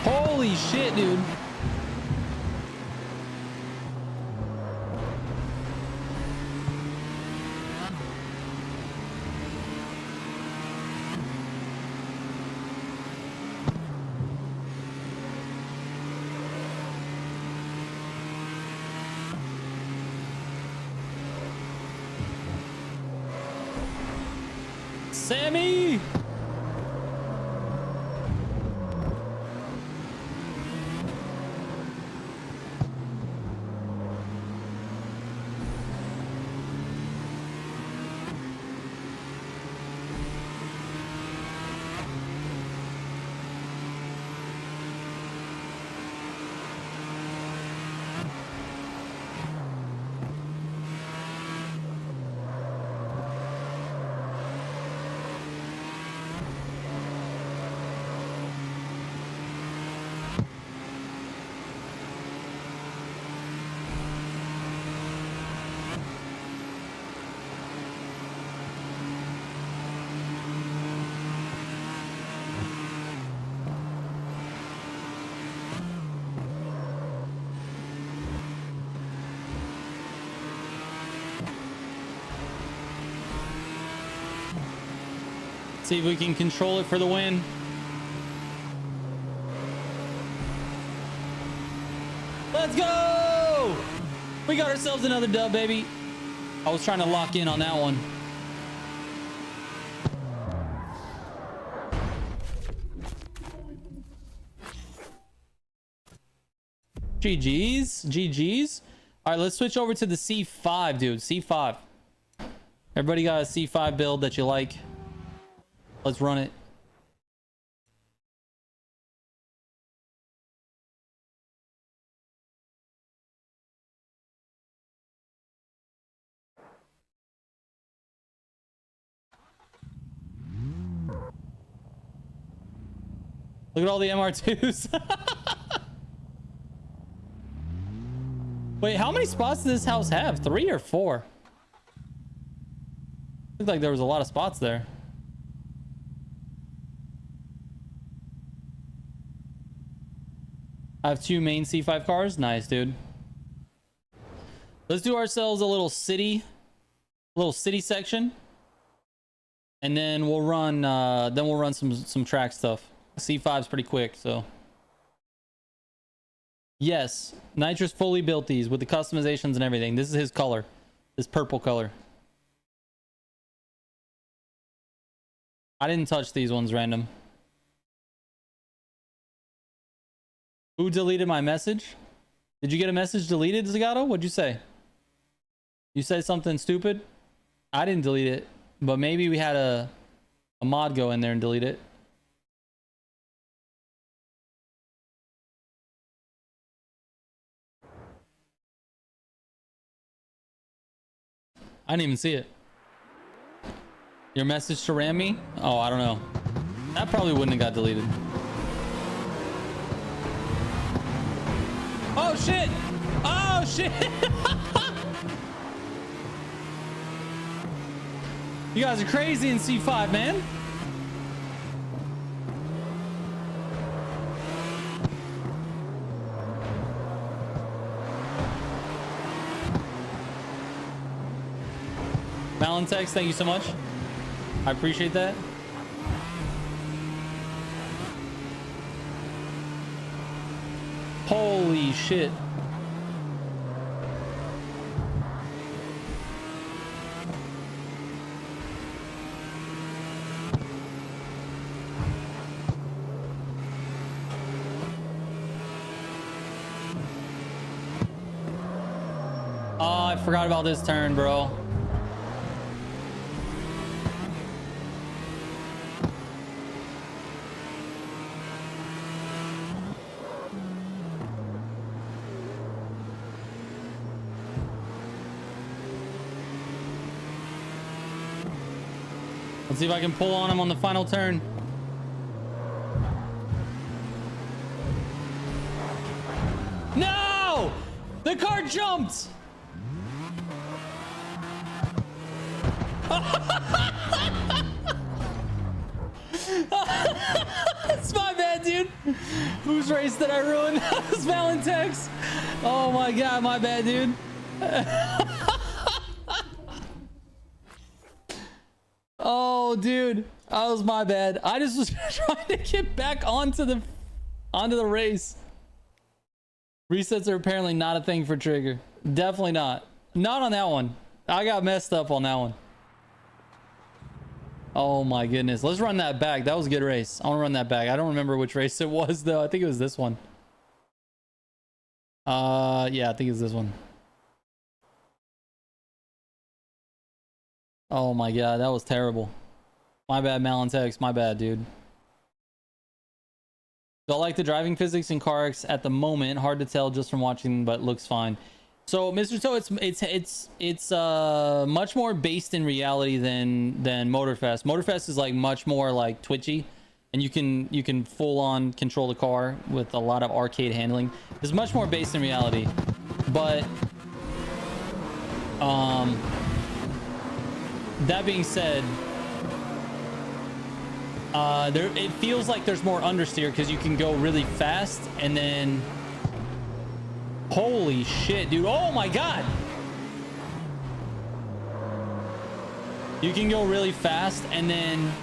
Holy shit, dude. Sammy! See if we can control it for the win. Let's go! We got ourselves another dub, baby. I was trying to lock in on that one. GG's. GG's. All right, let's switch over to the C5, dude. C5. Everybody got a C5 build that you like? Let's run it. Look at all the MR2s. Wait, how many spots does this house have? 3 or 4? Looked like there was a lot of spots there. I have 2 main C5 cars. Nice, dude. Let's do ourselves a little city section, and then we'll run some track stuff. C5 is pretty quick, so. Yes, Nitrous fully built these with the customizations and everything. This is his color, this purple color. I didn't touch these ones random. Who deleted my message? Did you get a message deleted, Zagato? What'd you say? You said something stupid? I didn't delete it, but maybe we had a mod go in there and delete it. I didn't even see it. Your message to ram me? Oh, I don't know. That probably wouldn't have got deleted. Oh shit! Oh shit! You guys are crazy in C5, man. Valentex, thank you so much. I appreciate that. Holy shit. Oh, I forgot about this turn, bro. Let's see if I can pull on him on the final turn. No! The car jumped! It's my bad, dude. Whose race did I ruin? It's Valentex. Oh my god, my bad, dude. Oh, dude, that was my bad. I just was trying to get back onto the race. Resets are apparently not a thing for Trigger. Definitely not. Not on that one. I got messed up on that one. Oh my goodness. Let's run that back. That was a good race. I want to run that back. I don't remember which race it was though. I think it was this one. Yeah, I think it's this one. Oh my god, that was terrible. My bad, Malentex. My bad, dude. Don't like the driving physics in CarX at the moment. Hard to tell just from watching, but looks fine. So, Mr. Toe, it's much more based in reality than Motorfest. Motorfest is like much more like twitchy, and you can full on control the car with a lot of arcade handling. It's much more based in reality, but that being said, it feels like there's more understeer because you can go really fast and then. Holy shit, dude. Oh my god. You can go really fast and then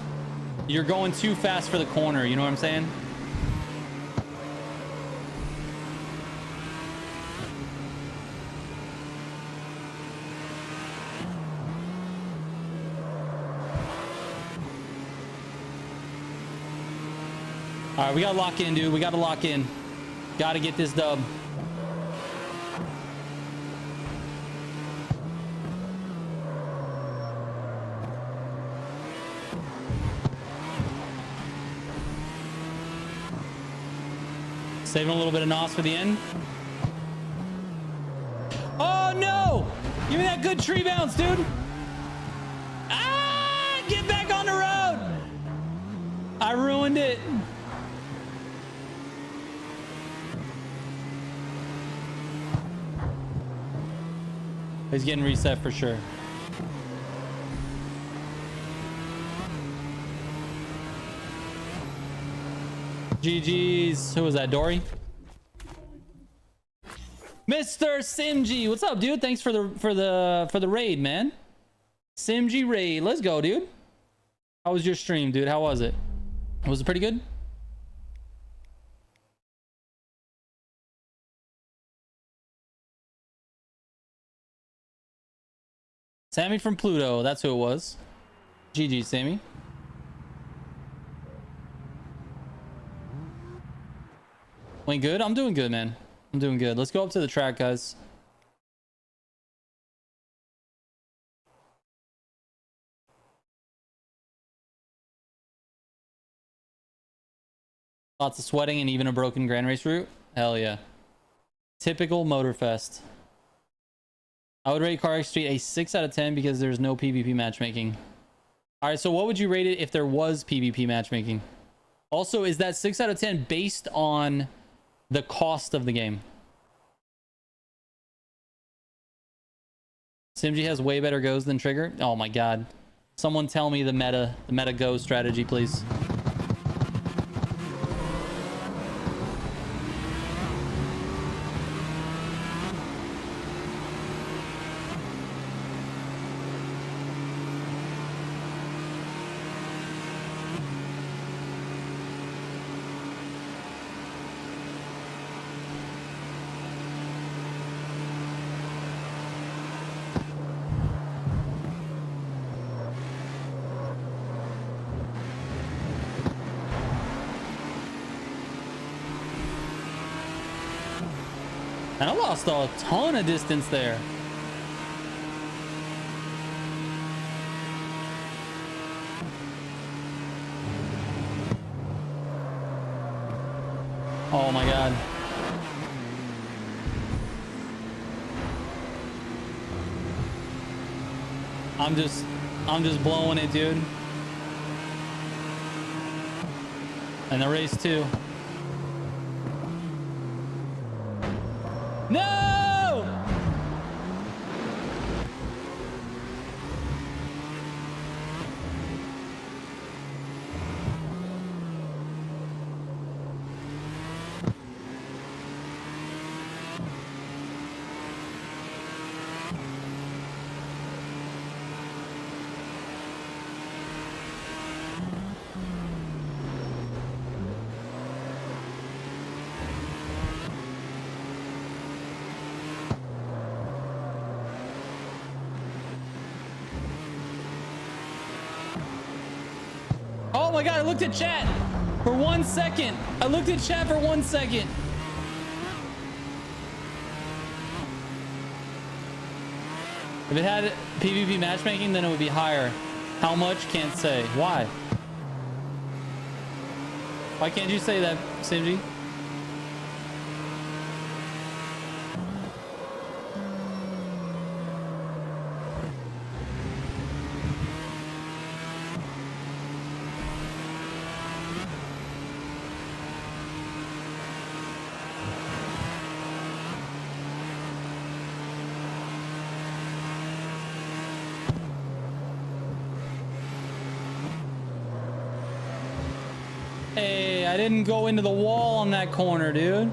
You're going too fast for the corner. You know what I'm saying? All right, we gotta lock in, dude. We gotta lock in. Gotta get this dub. Saving a little bit of NOS for the end. Oh, no! Give me that good tree bounce, dude. Ah! Get back on the road! I ruined it. He's getting reset for sure. GG's. Who was that? Dory? Mr. Simg, what's up, dude? Thanks for the raid, man. Simg raid. Let's go, dude. How was your stream, dude? How was it? Was it pretty good? Sammy from Pluto. That's who it was. GG, Sammy. Went good? I'm doing good, man. I'm doing good. Let's go up to the track, guys. Lots of sweating and even a broken Grand Race route. Hell yeah. Typical Motorfest. I would rate CarX Street a 6 out of 10 because there's no PvP matchmaking. All right, so what would you rate it if there was PvP matchmaking? Also, is that 6 out of 10 based on the cost of the game? Simg has way better goes than Trigger. Oh my god. Someone tell me the meta go strategy, please. And I lost a ton of distance there. Oh my god. I'm just blowing it, dude. And the race too. No! Oh my god, I looked at chat for 1 second. I looked at chat for 1 second. If it had PvP matchmaking, then it would be higher. How much? Can't say. Why? Why can't you say that, Simg? Hey, I didn't go into the wall on that corner, dude.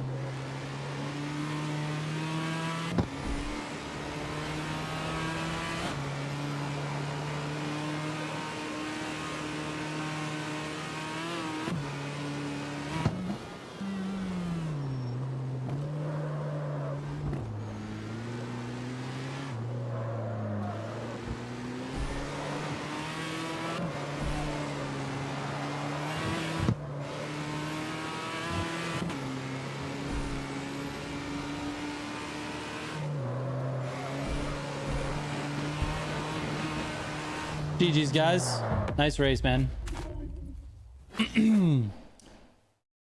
GG's, guys. Nice race, man.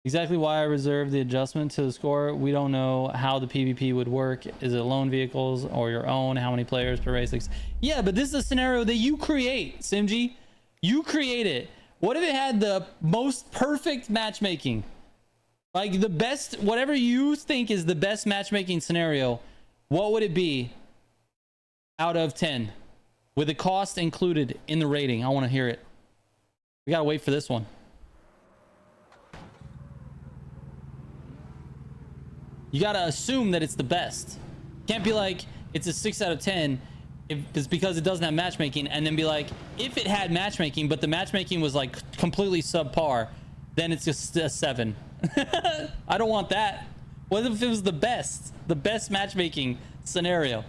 Exactly why I reserved the adjustment to the score. We don't know how the PvP would work. Is it lone vehicles or your own? How many players per race? Yeah, but this is a scenario that you create, Simji. You create it. What if it had the most perfect matchmaking? Like the best, whatever you think is the best matchmaking scenario, what would it be out of 10? With the cost included in the rating. I want to hear it. We gotta wait for this one. You gotta assume that it's the best. Can't be like it's a 6 out of 10 if it's because it doesn't have matchmaking, and then be like, if it had matchmaking but the matchmaking was like completely subpar, then it's just a 7. I don't want that. What if it was the best matchmaking scenario?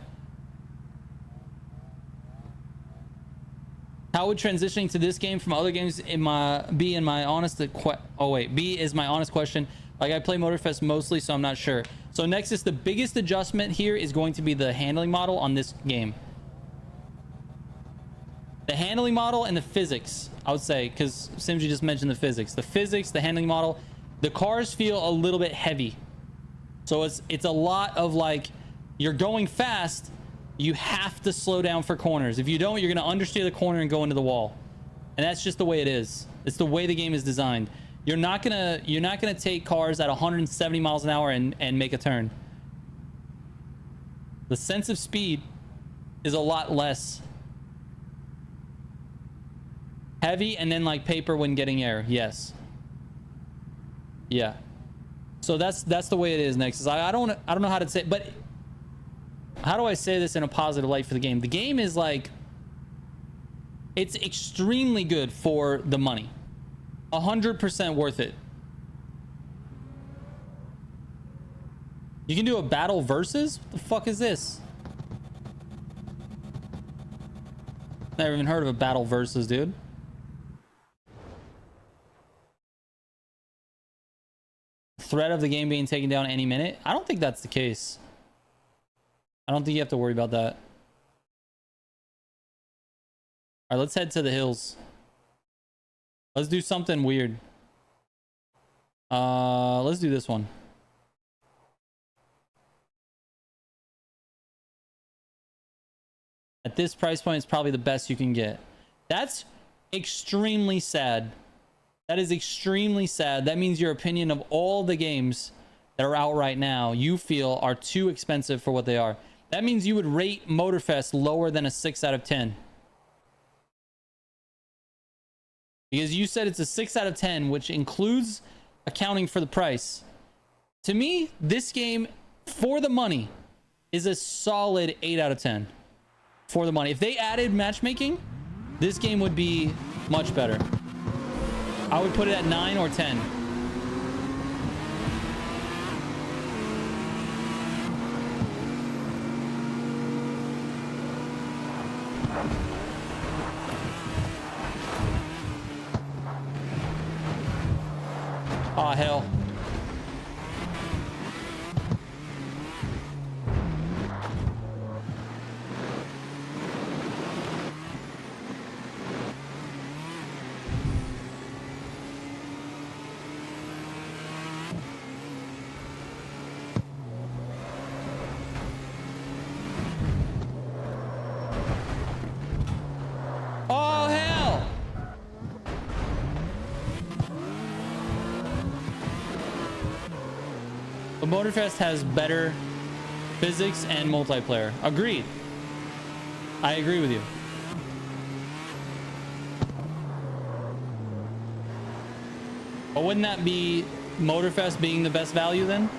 How would transitioning to this game from other games be in my honest B is my honest question. Like, I play Motorfest mostly, so I'm not sure. So Nexus, the biggest adjustment here is going to be the handling model on this game. The handling model and the physics, I would say, because Simji just mentioned the physics. The physics, the handling model, the cars feel a little bit heavy. So it's a lot of like, you're going fast, you have to slow down for corners. If you don't, you're going to understeer the corner and go into the wall. And that's just the way it is. It's the way the game is designed. You're not gonna take cars at 170 miles an hour and make a turn. The sense of speed is a lot less. Heavy and then like paper when getting air. Yes. Yeah. So that's the way it is, Nexus. I don't know how to say, but how do I say this in a positive light for the game? The game is like, it's extremely good for the money. 100% worth it. You can do a battle versus? What the fuck is this? Never even heard of a battle versus, dude. Threat of the game being taken down any minute? I don't think that's the case. I don't think you have to worry about that. All right, let's head to the hills. Let's do something weird. Let's do this one. At this price point, it's probably the best you can get. That's extremely sad. That is extremely sad. That means your opinion of all the games that are out right now, you feel are too expensive for what they are. That means you would rate Motorfest lower than a 6 out of 10. Because you said it's a 6 out of 10, which includes accounting for the price. To me, this game, for the money, is a solid 8 out of 10. For the money. If they added matchmaking, this game would be much better. I would put it at 9 or 10. Oh, hell. Oh, hell. But Motorfest has better physics and multiplayer. Agreed. I agree with you. But wouldn't that be Motorfest being the best value then?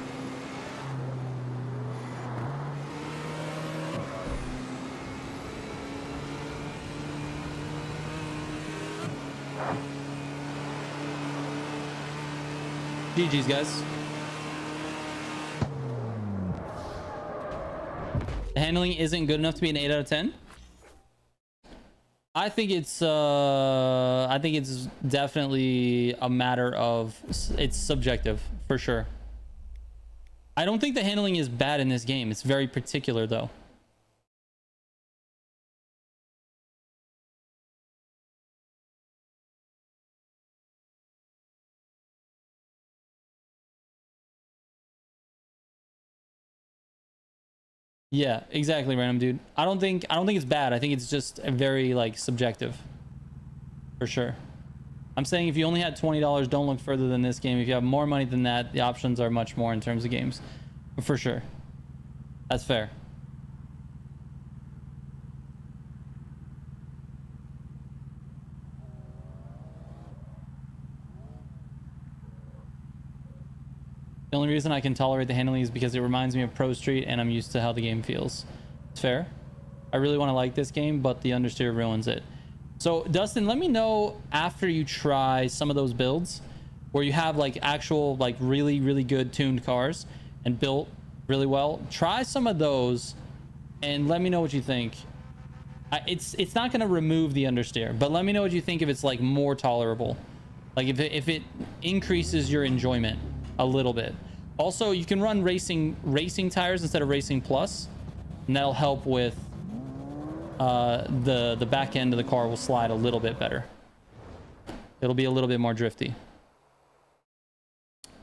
GG's, guys. The handling isn't good enough to be an 8 out of 10. I think it's definitely a matter of, it's subjective for sure. I don't think the handling is bad in this game. It's very particular though. Yeah, exactly, random dude. I don't think it's bad. I think it's just a very like subjective. For sure. I'm saying if you only had $20, don't look further than this game. If you have more money than that, the options are much more in terms of games. For sure. That's fair. The only reason I can tolerate the handling is because it reminds me of Pro Street and I'm used to how the game feels. It's fair. I really want to like this game, but the understeer ruins it. So Dustin, let me know after you try some of those builds where you have like actual like really good tuned cars and built really well. Try some of those and let me know what you think. It's not going to remove the understeer, but let me know what you think if it's like more tolerable. Like if it increases your enjoyment a little bit. Also, you can run racing tires instead of racing plus, and that'll help with the back end of the car will slide a little bit better. It'll be a little bit more drifty.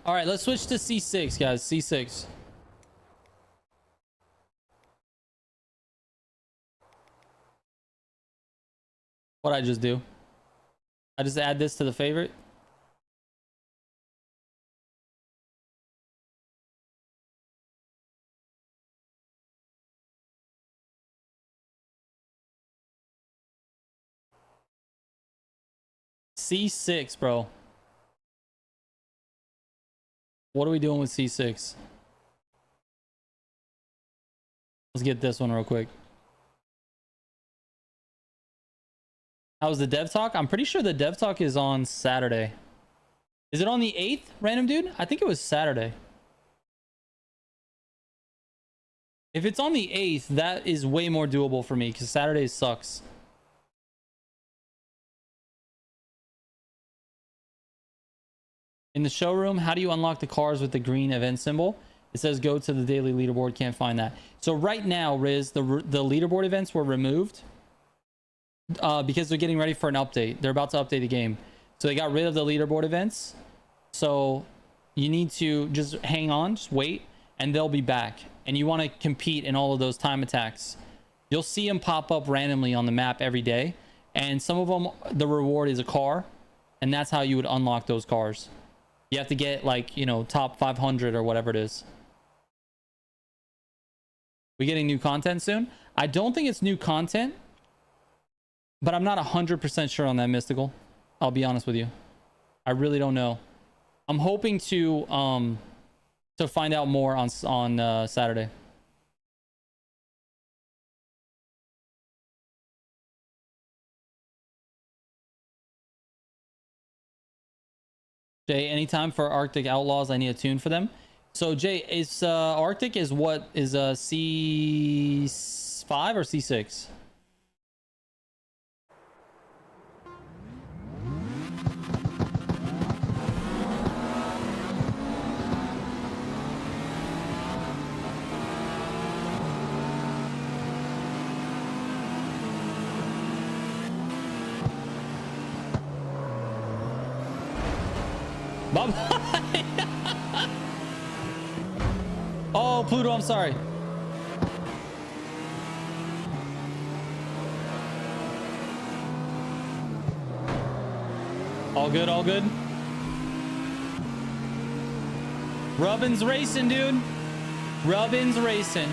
All right, let's switch to C6, guys. C6. What'd I just do? I just add this to the favorite. C6, bro. What are we doing with C6? Let's get this one real quick. How was the dev talk? I'm pretty sure the dev talk is on Saturday. Is it on the 8th, random dude? I think it was Saturday. If it's on the 8th, that is way more doable for me because Saturday sucks. In the showroom, how do you unlock the cars with the green event symbol? It says go to the daily leaderboard. Can't find that. So right now, Riz, the leaderboard events were removed because they're getting ready for an update. They're about to update the game. So they got rid of the leaderboard events. So you need to just hang on, just wait, and they'll be back. And you want to compete in all of those time attacks. You'll see them pop up randomly on the map every day. And some of them, the reward is a car. And that's how you would unlock those cars. You have to get like, you know, top 500 or whatever it is. We getting new content soon? I don't think it's new content, but I'm not 100% sure on that, Mystical. I'll be honest with you. I really don't know. I'm hoping to find out more on Saturday. Jay, anytime for Arctic Outlaws, I need a tune for them. So Jay, is Arctic is what is C5 or C6? Oh, Pluto, I'm sorry. All good, all good. Rubbin's racing, dude. Rubbin's racing.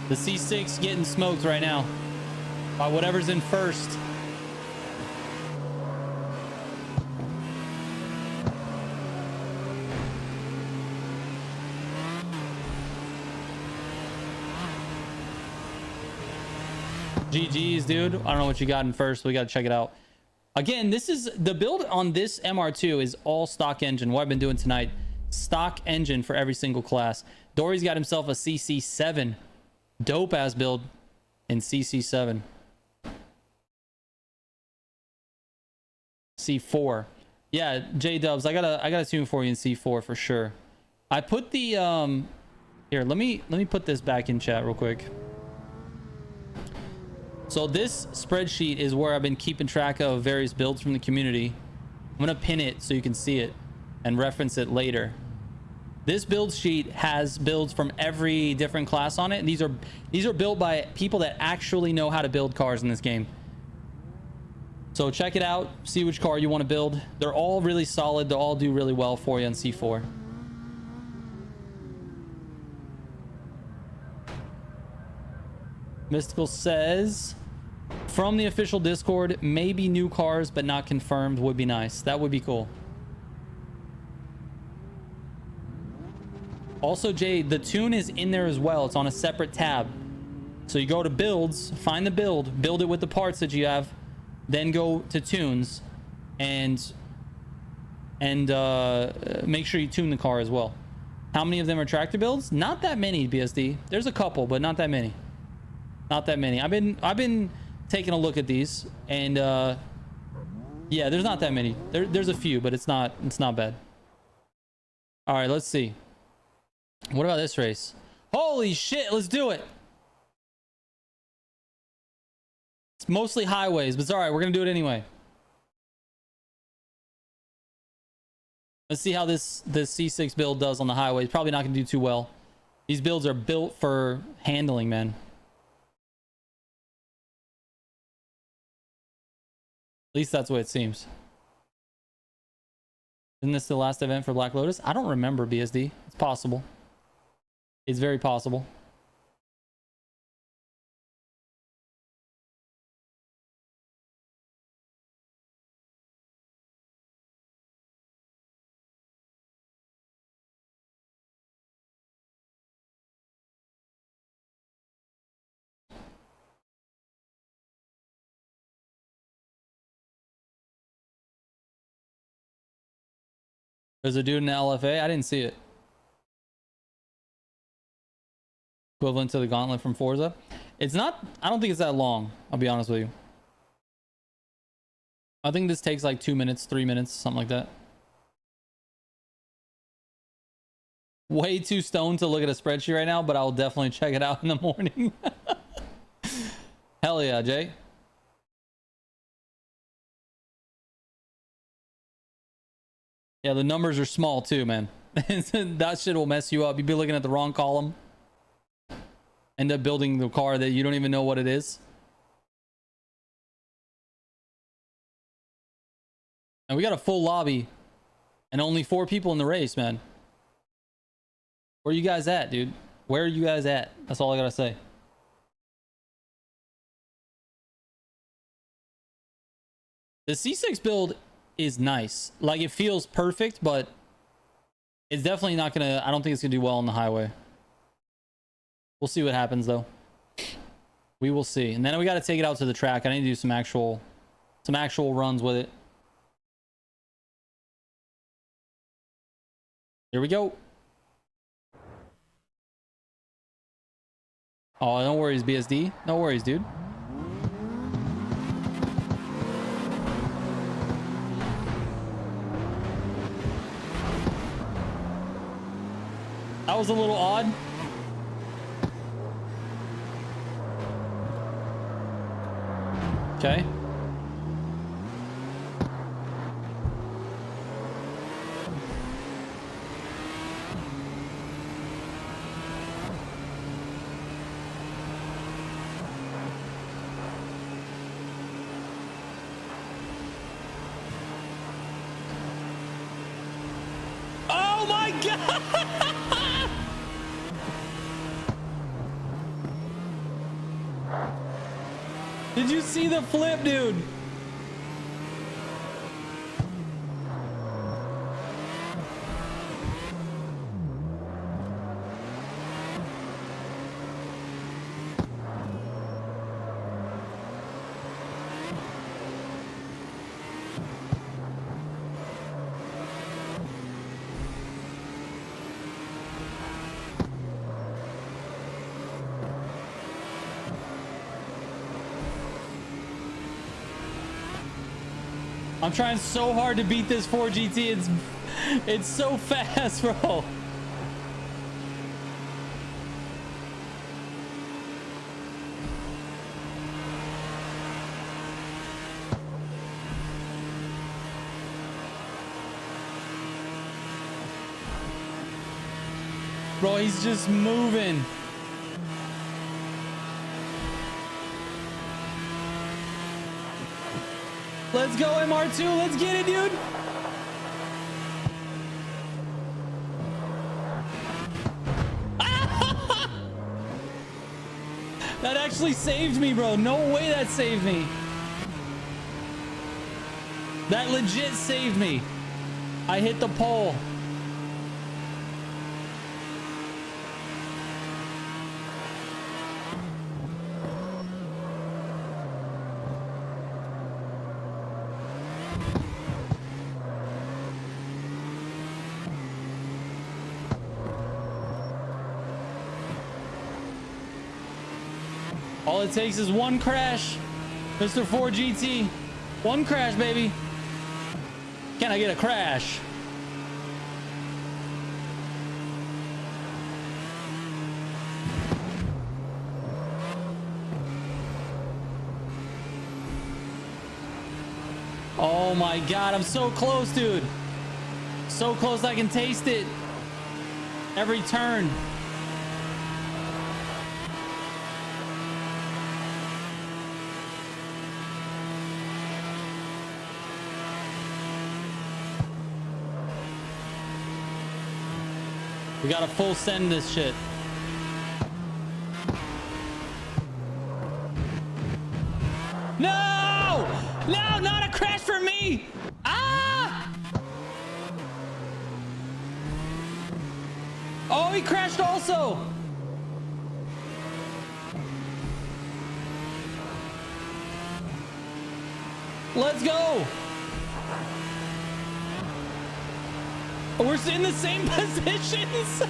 The C6 getting smoked right now by whatever's in first. GG's, dude. I don't know what you got in first. We got to check it out. Again, this is the build on this MR2 is all stock engine. What I've been doing tonight, stock engine for every single class. Dory's got himself a CC7. Dope ass build in CC7. C4. Yeah, J-Dubs, I got a tune for you in C4 for sure. I put the here, let me put this back in chat real quick. So this spreadsheet is where I've been keeping track of various builds from the community. I'm gonna pin it so you can see it and reference it later. This build sheet has builds from every different class on it. These are built by people that actually know how to build cars in this game. So check it out, see which car you want to build. They're all really solid. They'll all do really well for you on C4. Mystical says, from the official Discord, maybe new cars but not confirmed would be nice. That would be cool. Also, Jay, the tune is in there as well. It's on a separate tab. So you go to builds, find the build it with the parts that you have, then go to tunes and make sure you tune the car as well. How many of them are tractor builds? Not that many, BSD. There's a couple, but not that many. Not that many. I've been taking a look at these, and yeah, there's not that many. There's a few, but it's not bad. All right, let's see. What about this race? Holy shit, let's do it. It's mostly highways, but it's all right. We're gonna do it anyway. Let's see how this C6 build does on the highway. It's probably not gonna do too well. These builds are built for handling, man. At least that's what it seems. Isn't this the last event for Black Lotus? I don't remember, BSD. It's possible. It's very possible. There's a dude in the LFA. I didn't see it. Equivalent to the gauntlet from Forza. It's not, I don't think it's that long. I'll be honest with you. I think this takes like 2 minutes, 3 minutes, something like that. Way too stoned to look at a spreadsheet right now, but I'll definitely check it out in the morning. Hell yeah, Jay. Yeah, the numbers are small too, man. That shit will mess you up. You'd be looking at the wrong column. End up building the car that you don't even know what it is. And we got a full lobby and only 4 people in the race, man. Where are you guys at, dude? Where are you guys at? That's all I gotta say. The C6 build is nice. Like, it feels perfect, but it's definitely not gonna, I don't think it's gonna do well on the highway. We'll see what happens though. We will see. And then we got to take it out to the track. I need to do some actual runs with it. Here we go. Oh, no worries, BSD. No worries, dude. That was a little odd. Okay. Oh my God! Did you see the flip, dude? I'm trying so hard to beat this 4GT. It's so fast, bro. Bro, he's just moving. Let's go, MR2. Let's get it, dude. That actually saved me, bro. No way that saved me. That legit saved me. I hit the pole. All it takes is one crash, Mr. 4GT. One crash, baby. Can I get a crash? Oh my God, I'm so close, dude. So close, I can taste it. Every turn. We gotta full send this shit. No! No, not a crash for me! Ah! Oh, he crashed also! Let's go! We're in the same positions.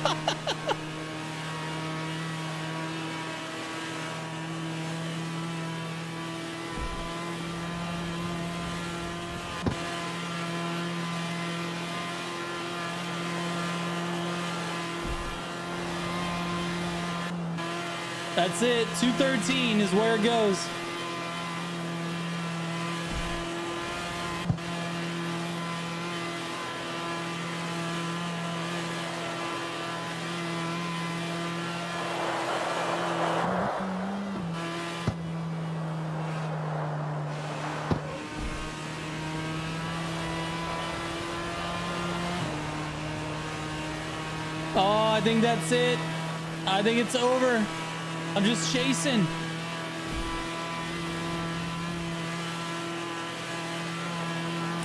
That's it. 213 is where it goes. Oh, I think that's it. I think it's over. I'm just chasing.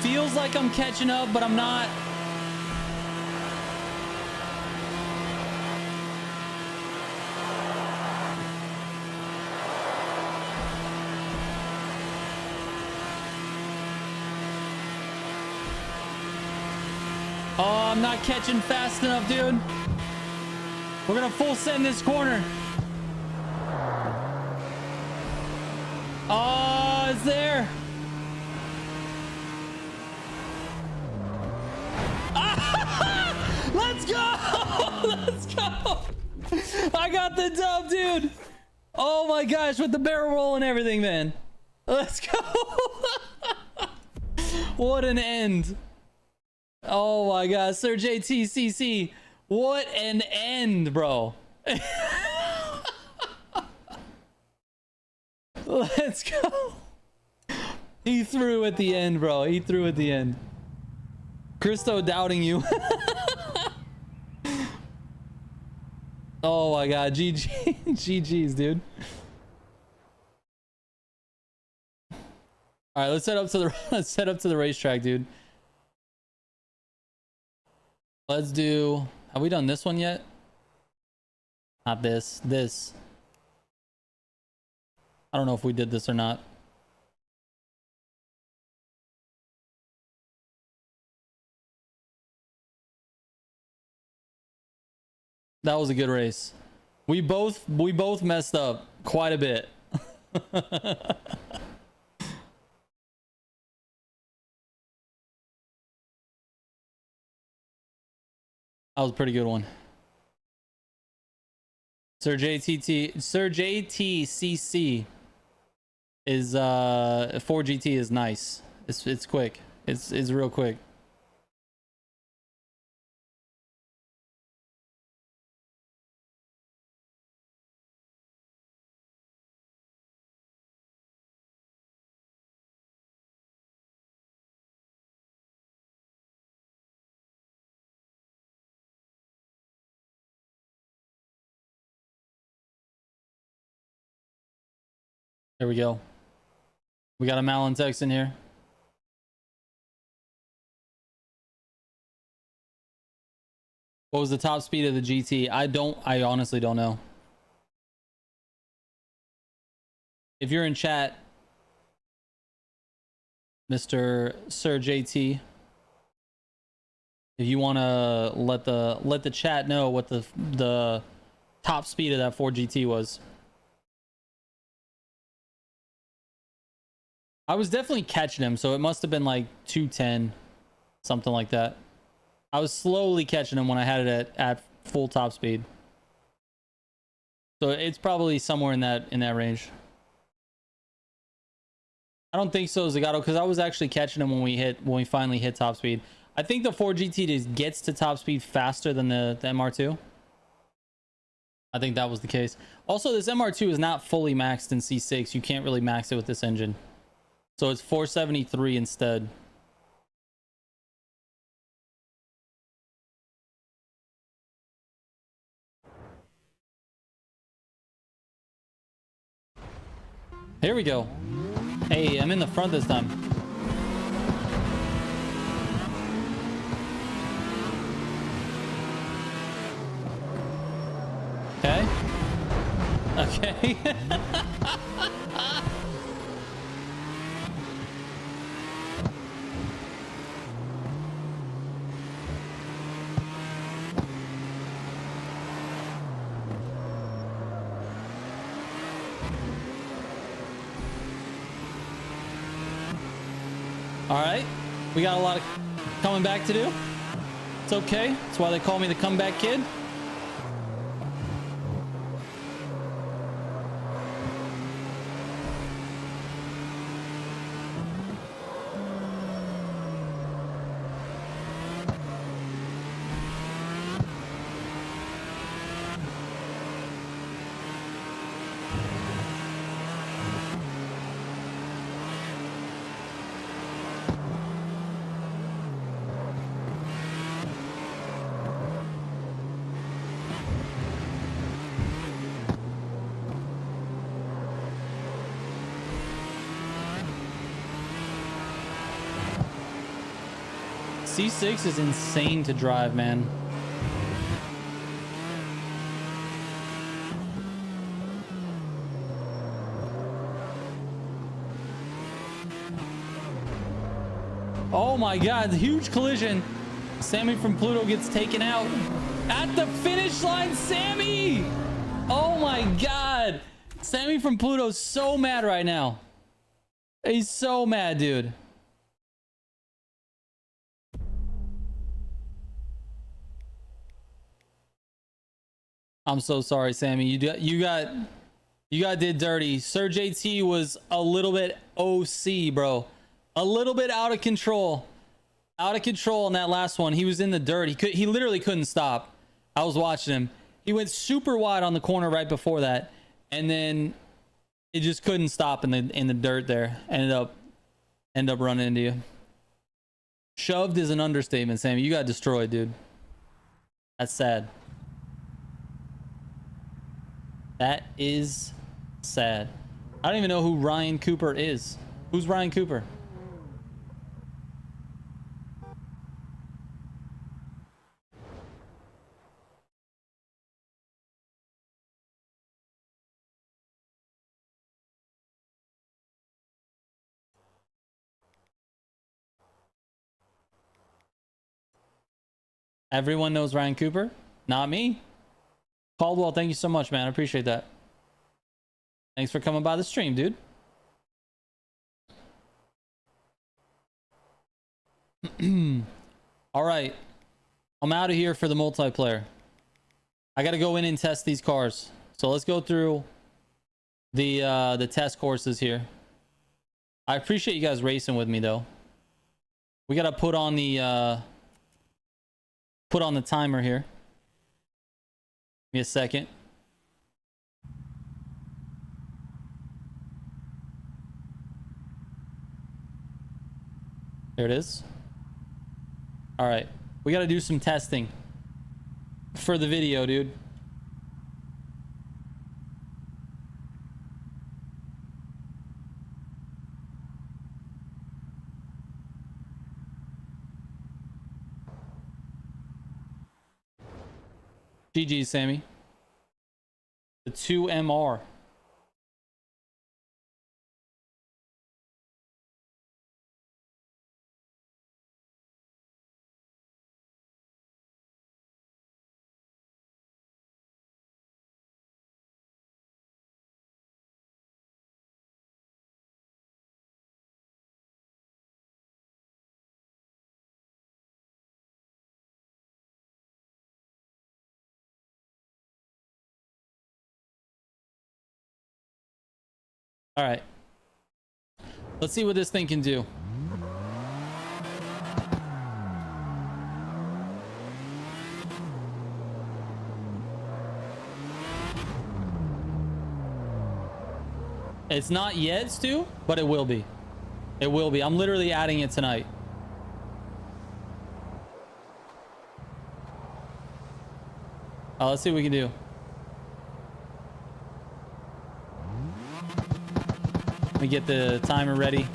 Feels like I'm catching up, but I'm not. Oh, I'm not catching fast enough, dude. We're gonna full send this corner. Oh, it's there. Ah, let's go. Let's go. I got the dub, dude. Oh my gosh, with the barrel roll and everything, man. Let's go. What an end. Oh my gosh, Sir JTCC. What an end, bro. Let's go. He threw at the end, bro. He threw at the end. Christo doubting you. Oh my god, GG. GG's, dude. All right, let's head up to the racetrack, dude. Let's do, have we done this one yet? Not this. This. I don't know if we did this or not. That was a good race. We both messed up quite a bit. That was a pretty good one. Sir JTCC is 4GT is nice. It's quick. It's real quick. There we go. We got a Malintex in here. What was the top speed of the GT? I honestly don't know. If you're in chat, Mr. Sir JT, if you want to let the chat know what the top speed of that Ford GT was. I was definitely catching him, so it must have been like 210, something like that. I was slowly catching him when I had it at full top speed. So it's probably somewhere in that range. I don't think so, Zagato, because I was actually catching him when we finally hit top speed. I think the Ford GT just gets to top speed faster than the MR2. I think that was the case. Also, this MR2 is not fully maxed in C6. You can't really max it with this engine. So it's 473 instead. Here we go. Hey, I'm in the front this time. Okay. Okay. All right, we got a lot of coming back to do. It's okay. That's why they call me the comeback kid. C6 is insane to drive, man. Oh my god, huge collision. Sammy from Pluto gets taken out at the finish line. Sammy! Oh my god. Sammy from Pluto's so mad right now. He's so mad, dude. I'm so sorry, Sammy. You got did dirty. Sir JT was a little bit OC, bro. A little bit out of control. Out of control on that last one. He was in the dirt. He literally couldn't stop. I was watching him. He went super wide on the corner right before that, and then it just couldn't stop in the dirt there. Ended up running into you. Shoved is an understatement, Sammy. You got destroyed, dude. That's sad. That is sad. I don't even know who Ryan Cooper is. Who's Ryan Cooper? Everyone knows Ryan Cooper? Not me. Caldwell, thank you so much, man. I appreciate that. Thanks for coming by the stream, dude. All right. I'm out of here for the multiplayer. I got to go in and test these cars. So let's go through the test courses here. I appreciate you guys racing with me, though. We got to put on the timer here. Give me a second. There it is. All right. We got to do some testing for the video, dude. GG, Sammy. The 2MR. All right. Let's see what this thing can do. It's not yet, Stu, but it will be. It will be. I'm literally adding it tonight. Let's see what we can do. Let me get the timer ready.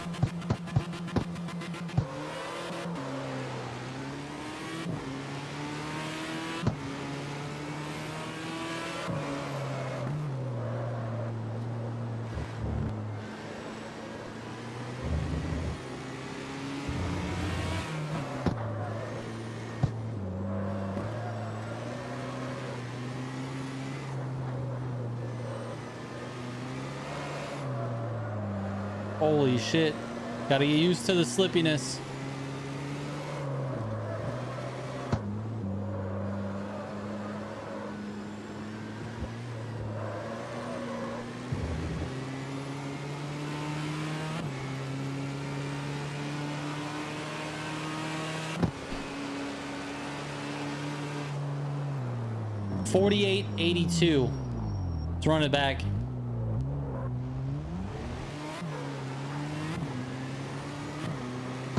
Holy shit. Gotta get used to the slippiness. $48.82. Let's run it back.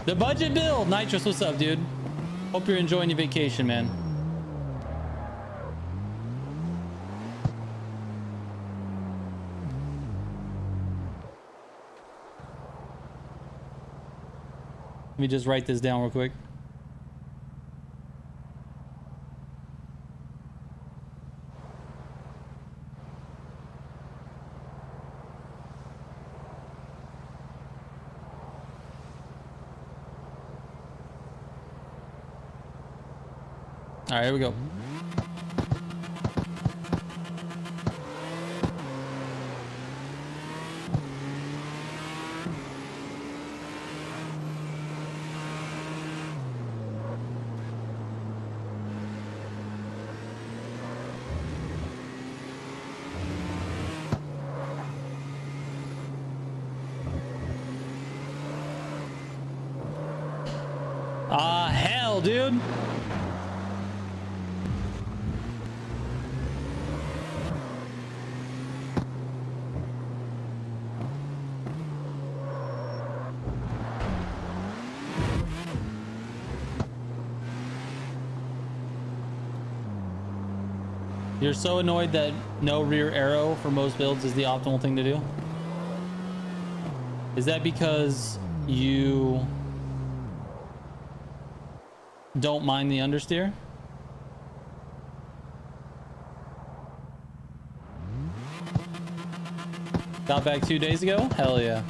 The budget bill. Nitrous, what's up, dude? Hope you're enjoying your vacation, man. Let me just write this down real quick. All right, here we go. Hell, dude. You're so annoyed that no rear arrow for most builds is the optimal thing to do? Is that because you don't mind the understeer? Got back 2 days ago? Hell yeah.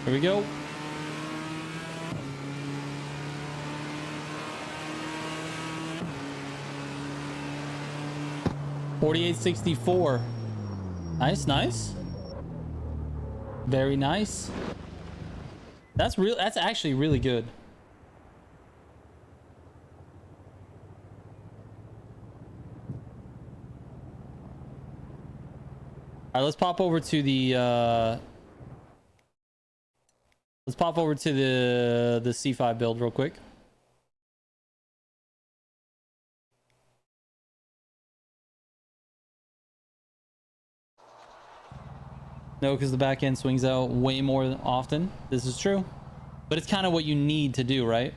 Here we go. $48.64. Nice, nice. Very nice. That's real. That's actually really good. All right, let's pop over to the the C5 build real quick. No, because the back end swings out way more often. This is true, but it's kind of what you need to do, right?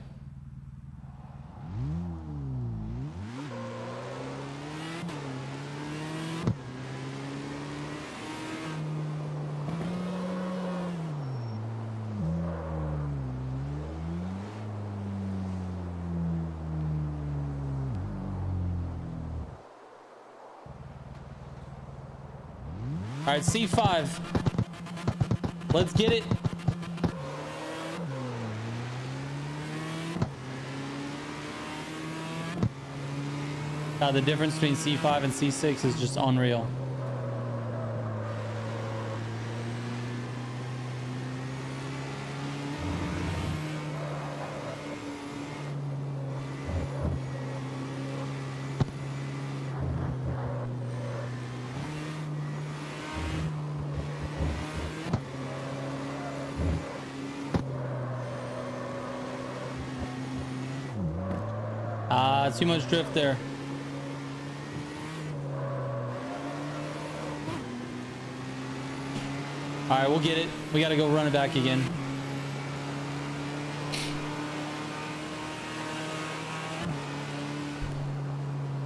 All right, C5. Let's get it. God, the difference between C5 and C6 is just unreal. Too much drift there. All right, we'll get it. We got to go run it back again.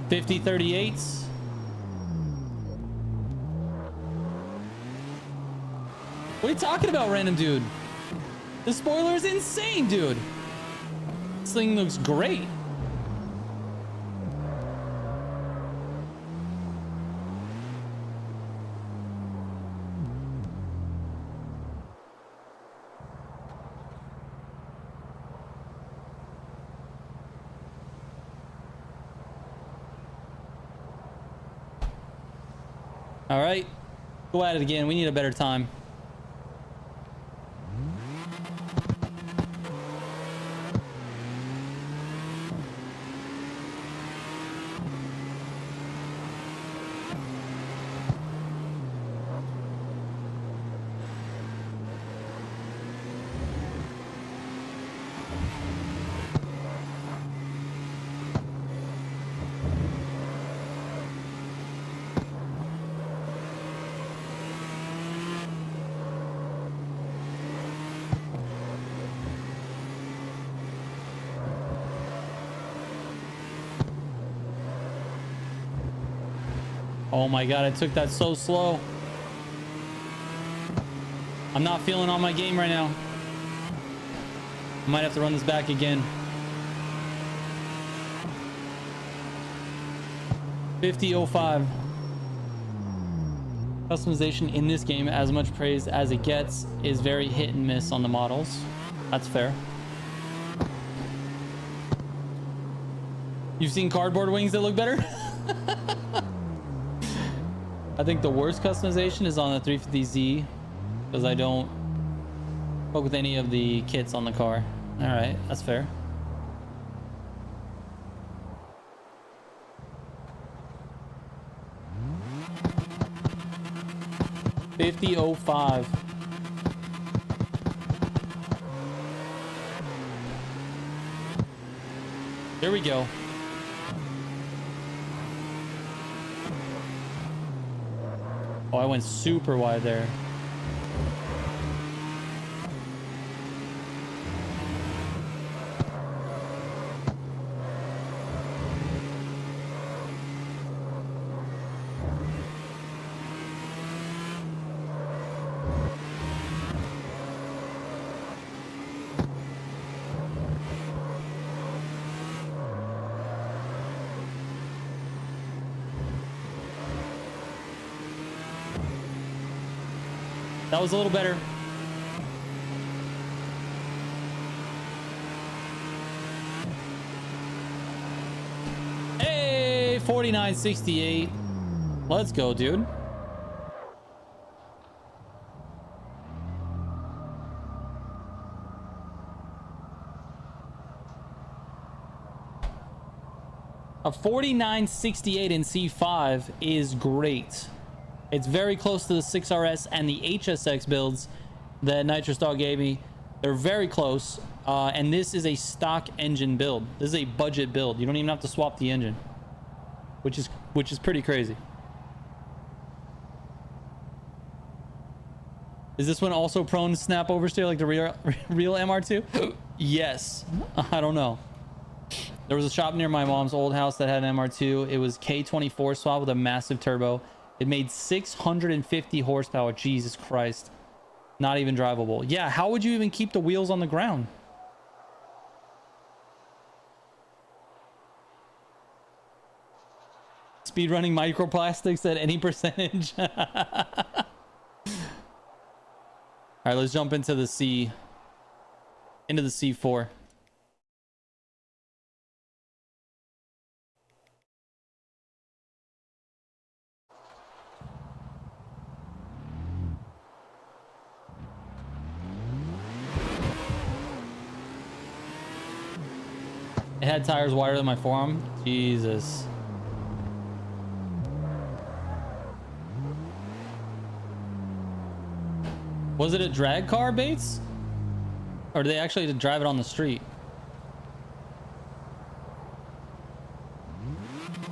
.50-38s. What are you talking about, random dude? The spoiler is insane, dude. This thing looks great. All right, go at it again. We need a better time. Oh my God, I took that so slow. I'm not feeling on my game right now. I might have to run this back again. 50.05. Customization in this game, as much praise as it gets, is very hit and miss on the models. That's fair. You've seen cardboard wings that look better? I think the worst customization is on the 350Z because I don't fuck with any of the kits on the car. All right, that's fair. .50.05. There we go. Oh, I went super wide there. That was a little better. Hey, 49.68. Let's go, dude. A 49.68 in C5 is great. It's very close to the 6RS and the HSX builds that Nitrous Dog gave me. They're very close. And this is a stock engine build. This is a budget build. You don't even have to swap the engine, which is pretty crazy. Is this one also prone to snap oversteer like the real MR2? Yes. I don't know. There was a shop near my mom's old house that had an MR2. It was K24 swap with a massive turbo. It made 650 horsepower. Jesus Christ. Not even drivable. Yeah, how would you even keep the wheels on the ground? Speedrunning microplastics at any percentage. All right, let's jump into the C4. It had tires wider than my forearm. Jesus. Was it a drag car, Bates? Or did they actually drive it on the street?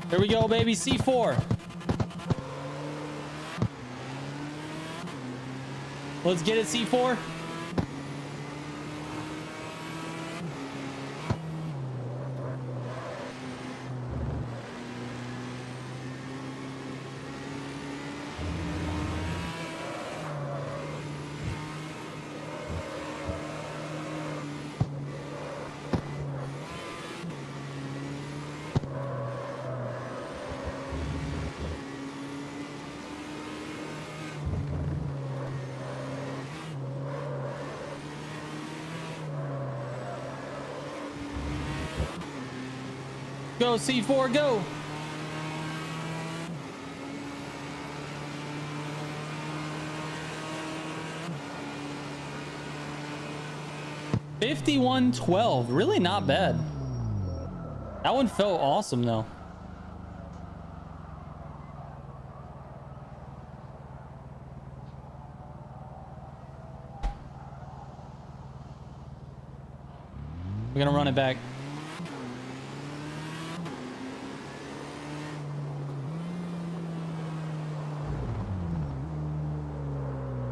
Here we go, baby. C4. Let's get it, C4. Go, C4, go! $51.12, really not bad. That one felt awesome though. We're gonna run it back.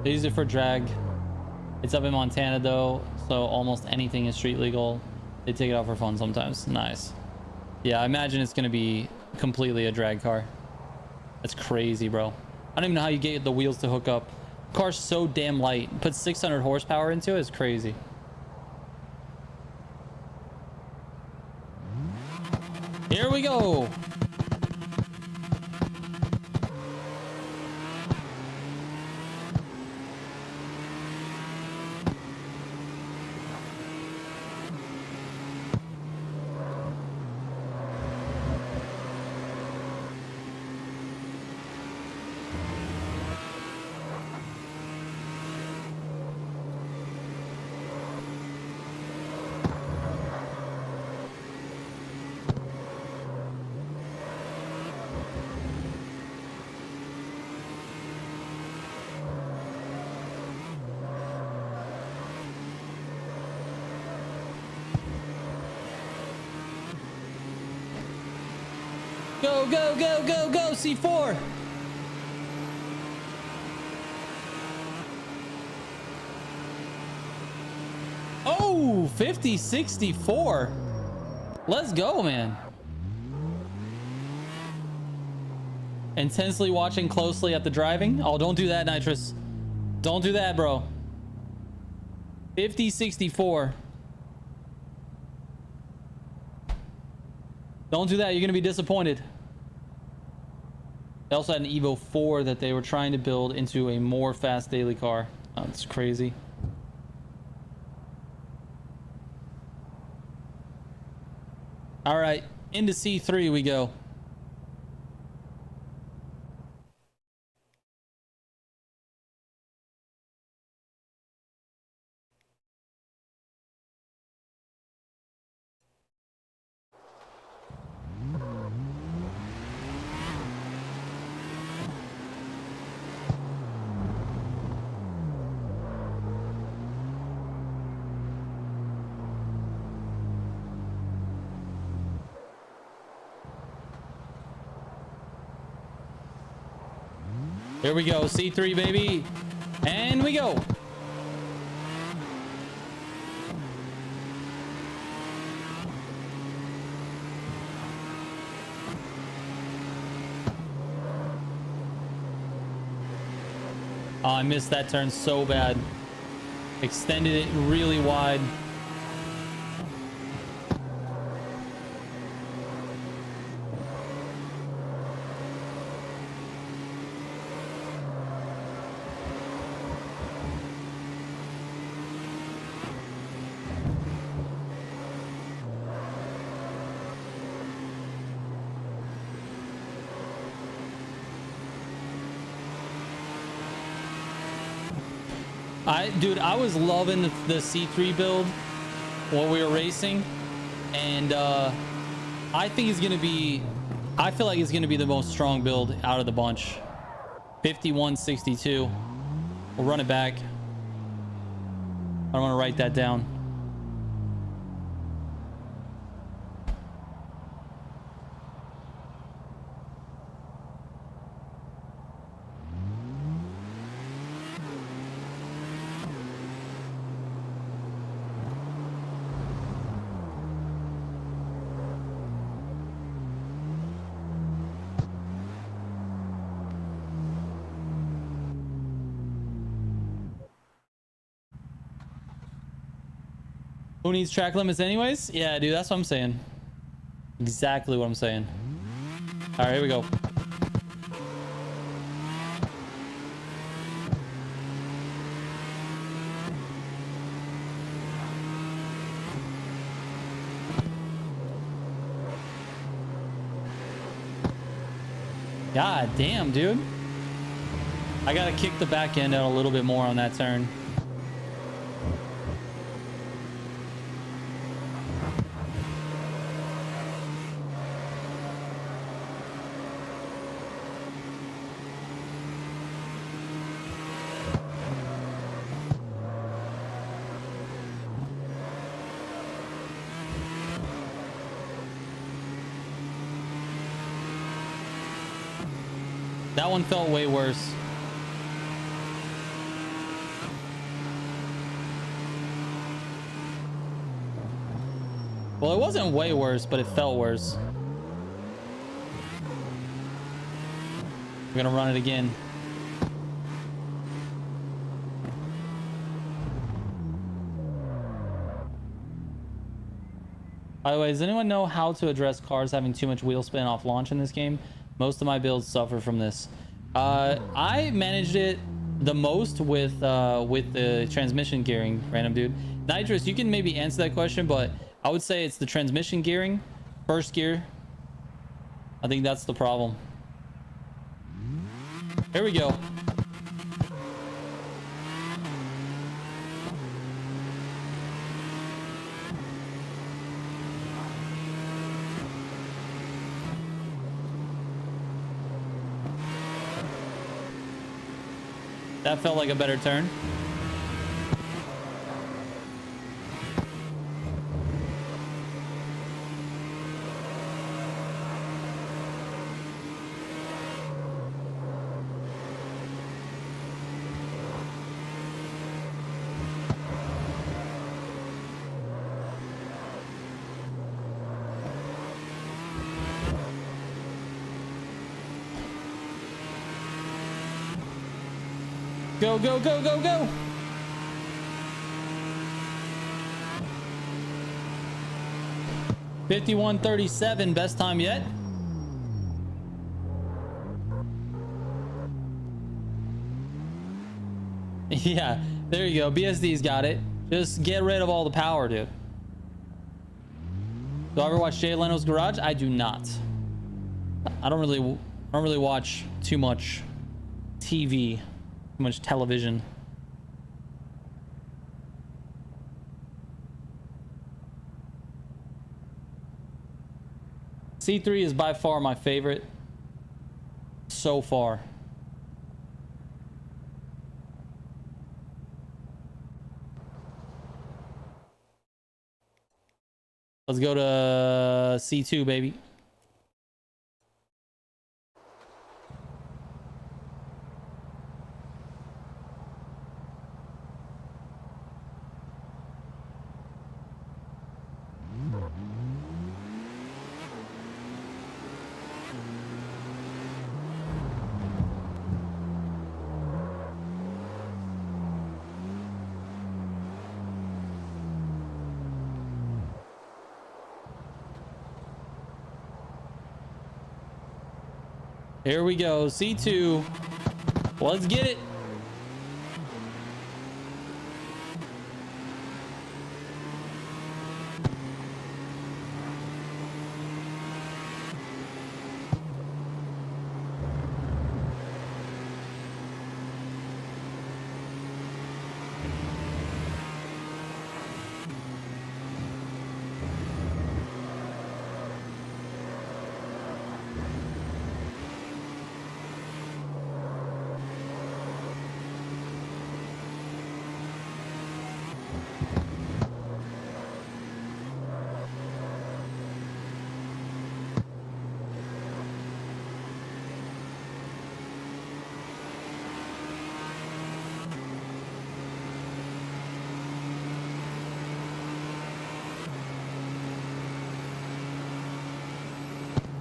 They use it for drag. It's up in Montana though, so almost anything is street legal. They take it out for fun sometimes. Nice. Yeah, I imagine it's gonna be completely a drag car. That's crazy, bro. I don't even know how you get the wheels to hook up. The car's so damn light. Put 600 horsepower into it. It's crazy. Here we go. Go, go, go, go, go, C4. Oh, 50-64. Let's go, man. Intensely watching closely at the driving. Oh, don't do that, Nitrous. Don't do that, bro. 50-64. Don't do that. You're going to be disappointed. They also had an Evo 4 that they were trying to build into a more fast daily car. Oh, that's crazy. All right. Into C3 we go. Here we go. C3, baby. And we go. Oh, I missed that turn so bad. Extended it really wide. Dude, I was loving the C3 build while we were racing, and I think he's gonna be, I feel like he's gonna be the most strong build out of the bunch. 5162. We'll run it back. I don't want to write that down. Who needs track limits anyways? Yeah, dude, that's what I'm saying. Exactly what I'm saying. All right, here we go. God damn, dude. I gotta kick the back end out a little bit more on that turn. That one felt way worse. Well, it wasn't way worse, but it felt worse. We're gonna run it again. By the way, does anyone know how to address cars having too much wheel spin off launch in this game? Most of my builds suffer from this. I managed it the most with the transmission gearing, random dude. Nitrous, you can maybe answer that question, but I would say it's the transmission gearing, first gear. I think that's the problem. Here we go. That felt like a better turn. Go, go, go, go, go. $51.37, best time yet. Yeah, there you go. BSD's got it. Just get rid of all the power, dude. Do I ever watch Jay Leno's Garage? I do not. I don't really watch too much TV. Much television. C3 is by far my favorite so far. Let's go to C2, baby. Here we go. C2. Let's get it.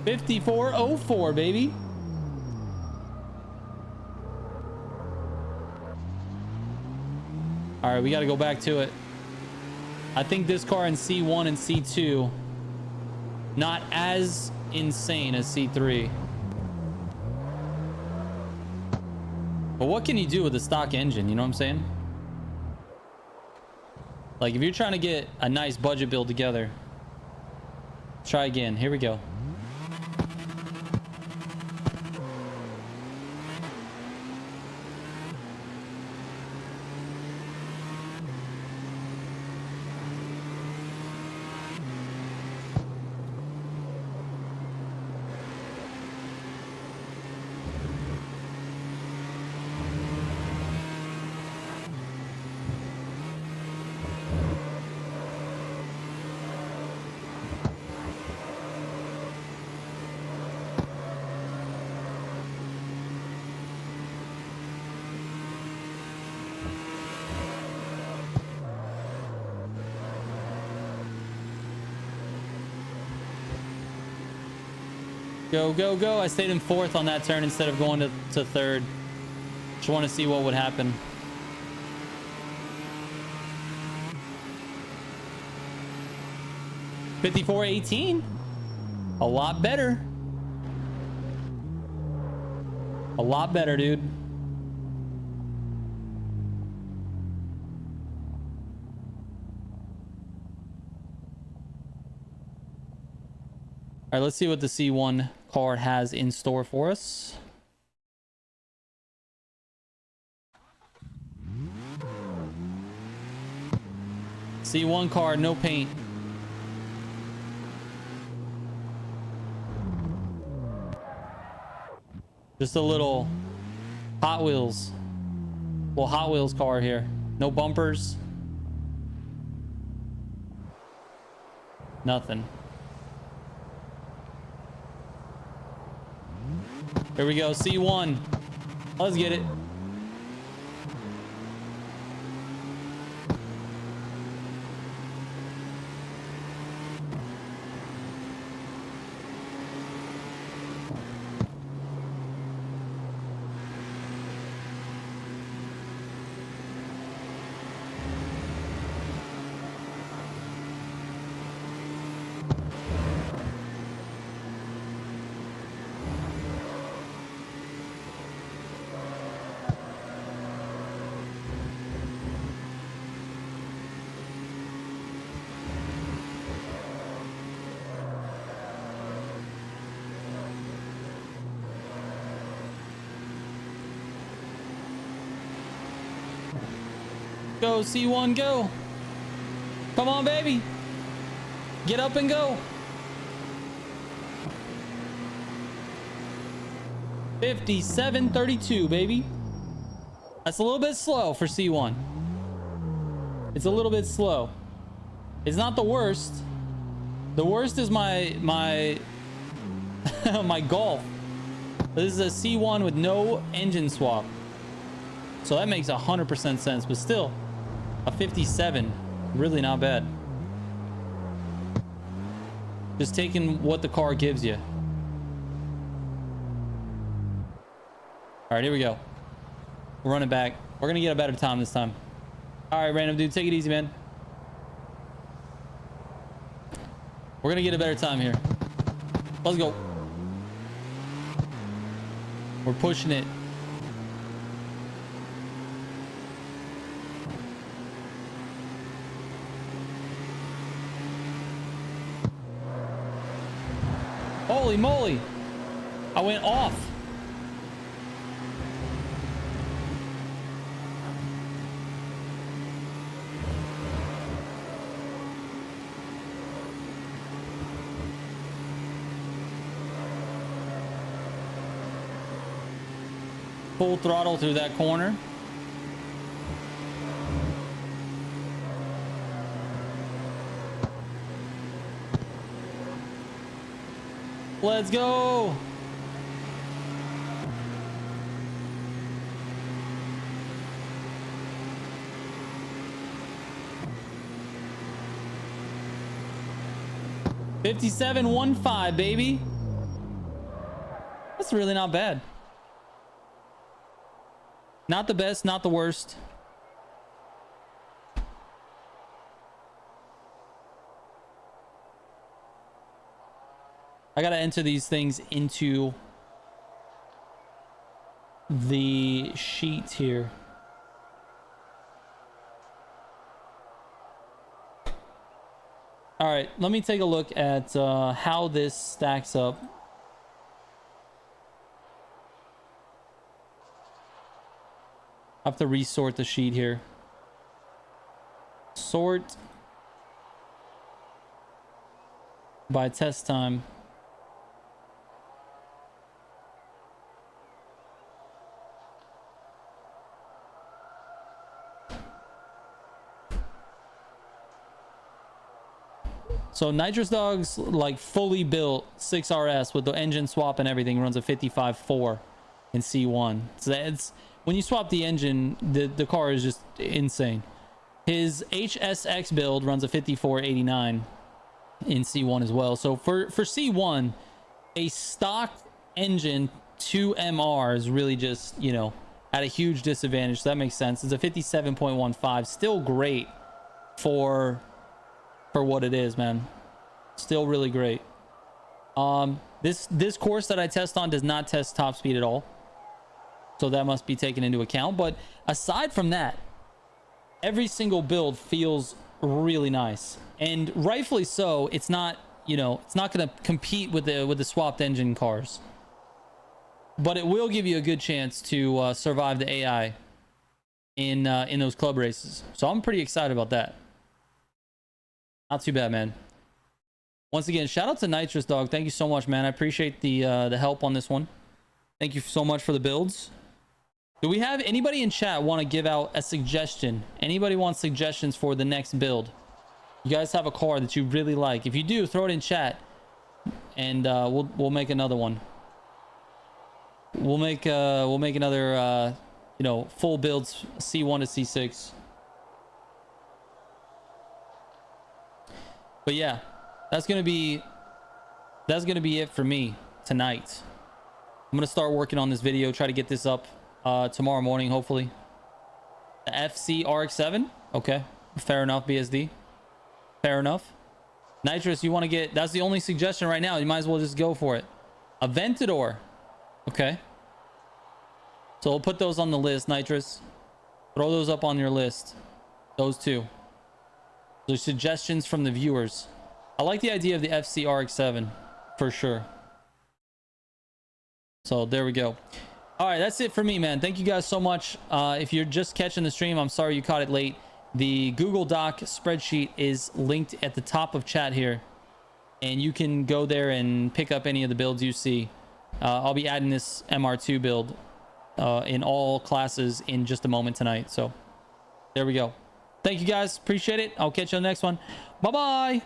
$54.04, baby. All right, we got to go back to it. I think this car in C1 and C2 not as insane as C3. But what can you do with a stock engine? You know what I'm saying? Like, if you're trying to get a nice budget build together, try again. Here we go. Go, go, go. I stayed in fourth on that turn instead of going to third. Just want to see what would happen. $54.18. A lot better. A lot better, dude. All right, let's see what the C1 card has in store for us. C1 card, no paint. Just a little Hot Wheels. Well, Hot Wheels car here. No bumpers. Nothing. Here we go, C1. Let's get it. Go, C1, go. Come on, baby. Get up and go. 57.32, baby. That's a little bit slow for C1. It's a little bit slow. It's not the worst. The worst is my my Golf. This is a C1 with no engine swap. So that makes 100% sense, but still a 57, really not bad. Just taking what the car gives you. All right, here we go. We're running back. We're gonna get a better time this time. All right, random dude, take it easy, man. We're gonna get a better time here. Let's go. We're pushing it. Holy moly. I went off. Full throttle through that corner. Let's go. $57.15, baby. That's really not bad. Not the best, not the worst. I gotta enter these things into the sheet here. All right, let me take a look at how this stacks up. I have to resort the sheet here. Sort by test time. So Nitrous Dog's like fully built 6RS with the engine swap and everything runs a 55.4 in C1. So that's when you swap the engine, the car is just insane. His HSX build runs a 54.89 in C1 as well. So for C1, a stock engine 2MR is really just, you know, at a huge disadvantage. So that makes sense. It's a 57.15, still great for what it is, man. Still really great. This course that I test on does not test top speed at all, so that must be taken into account. But aside from that, every single build feels really nice, and rightfully so. It's not, you know, it's not going to compete with the swapped engine cars, but it will give you a good chance to survive the AI in those club races. So I'm pretty excited about that. Not too bad, man. Once again, shout out to Nitrous Dog. Thank you so much, man. I appreciate the help on this one. Thank you so much for the builds. Do we have anybody in chat want to give out a suggestion? Anybody want suggestions for the next build? You guys have a car that you really like? If you do, throw it in chat, and we'll make another one. We'll make another you know, full builds C1 to C6. But yeah, that's gonna be it for me tonight. I'm gonna start working on this video, try to get this up tomorrow morning, hopefully. The CarX7, okay, fair enough. BSD, fair enough. Nitrous, you want to get? That's the only suggestion right now. You might as well just go for it. Aventador, okay. So we'll put those on the list. Nitrous, throw those up on your list. Those two. There's suggestions from the viewers. I like the idea of the CarX7 for sure. So there we go. All right, that's it for me, man. Thank you guys so much. If you're just catching the stream, I'm sorry you caught it late. The Google Doc spreadsheet is linked at the top of chat here, and you can go there and pick up any of the builds you see. I'll be adding this MR2 build in all classes in just a moment tonight. So there we go. Thank you guys. Appreciate it. I'll catch you on the next one. Bye-bye.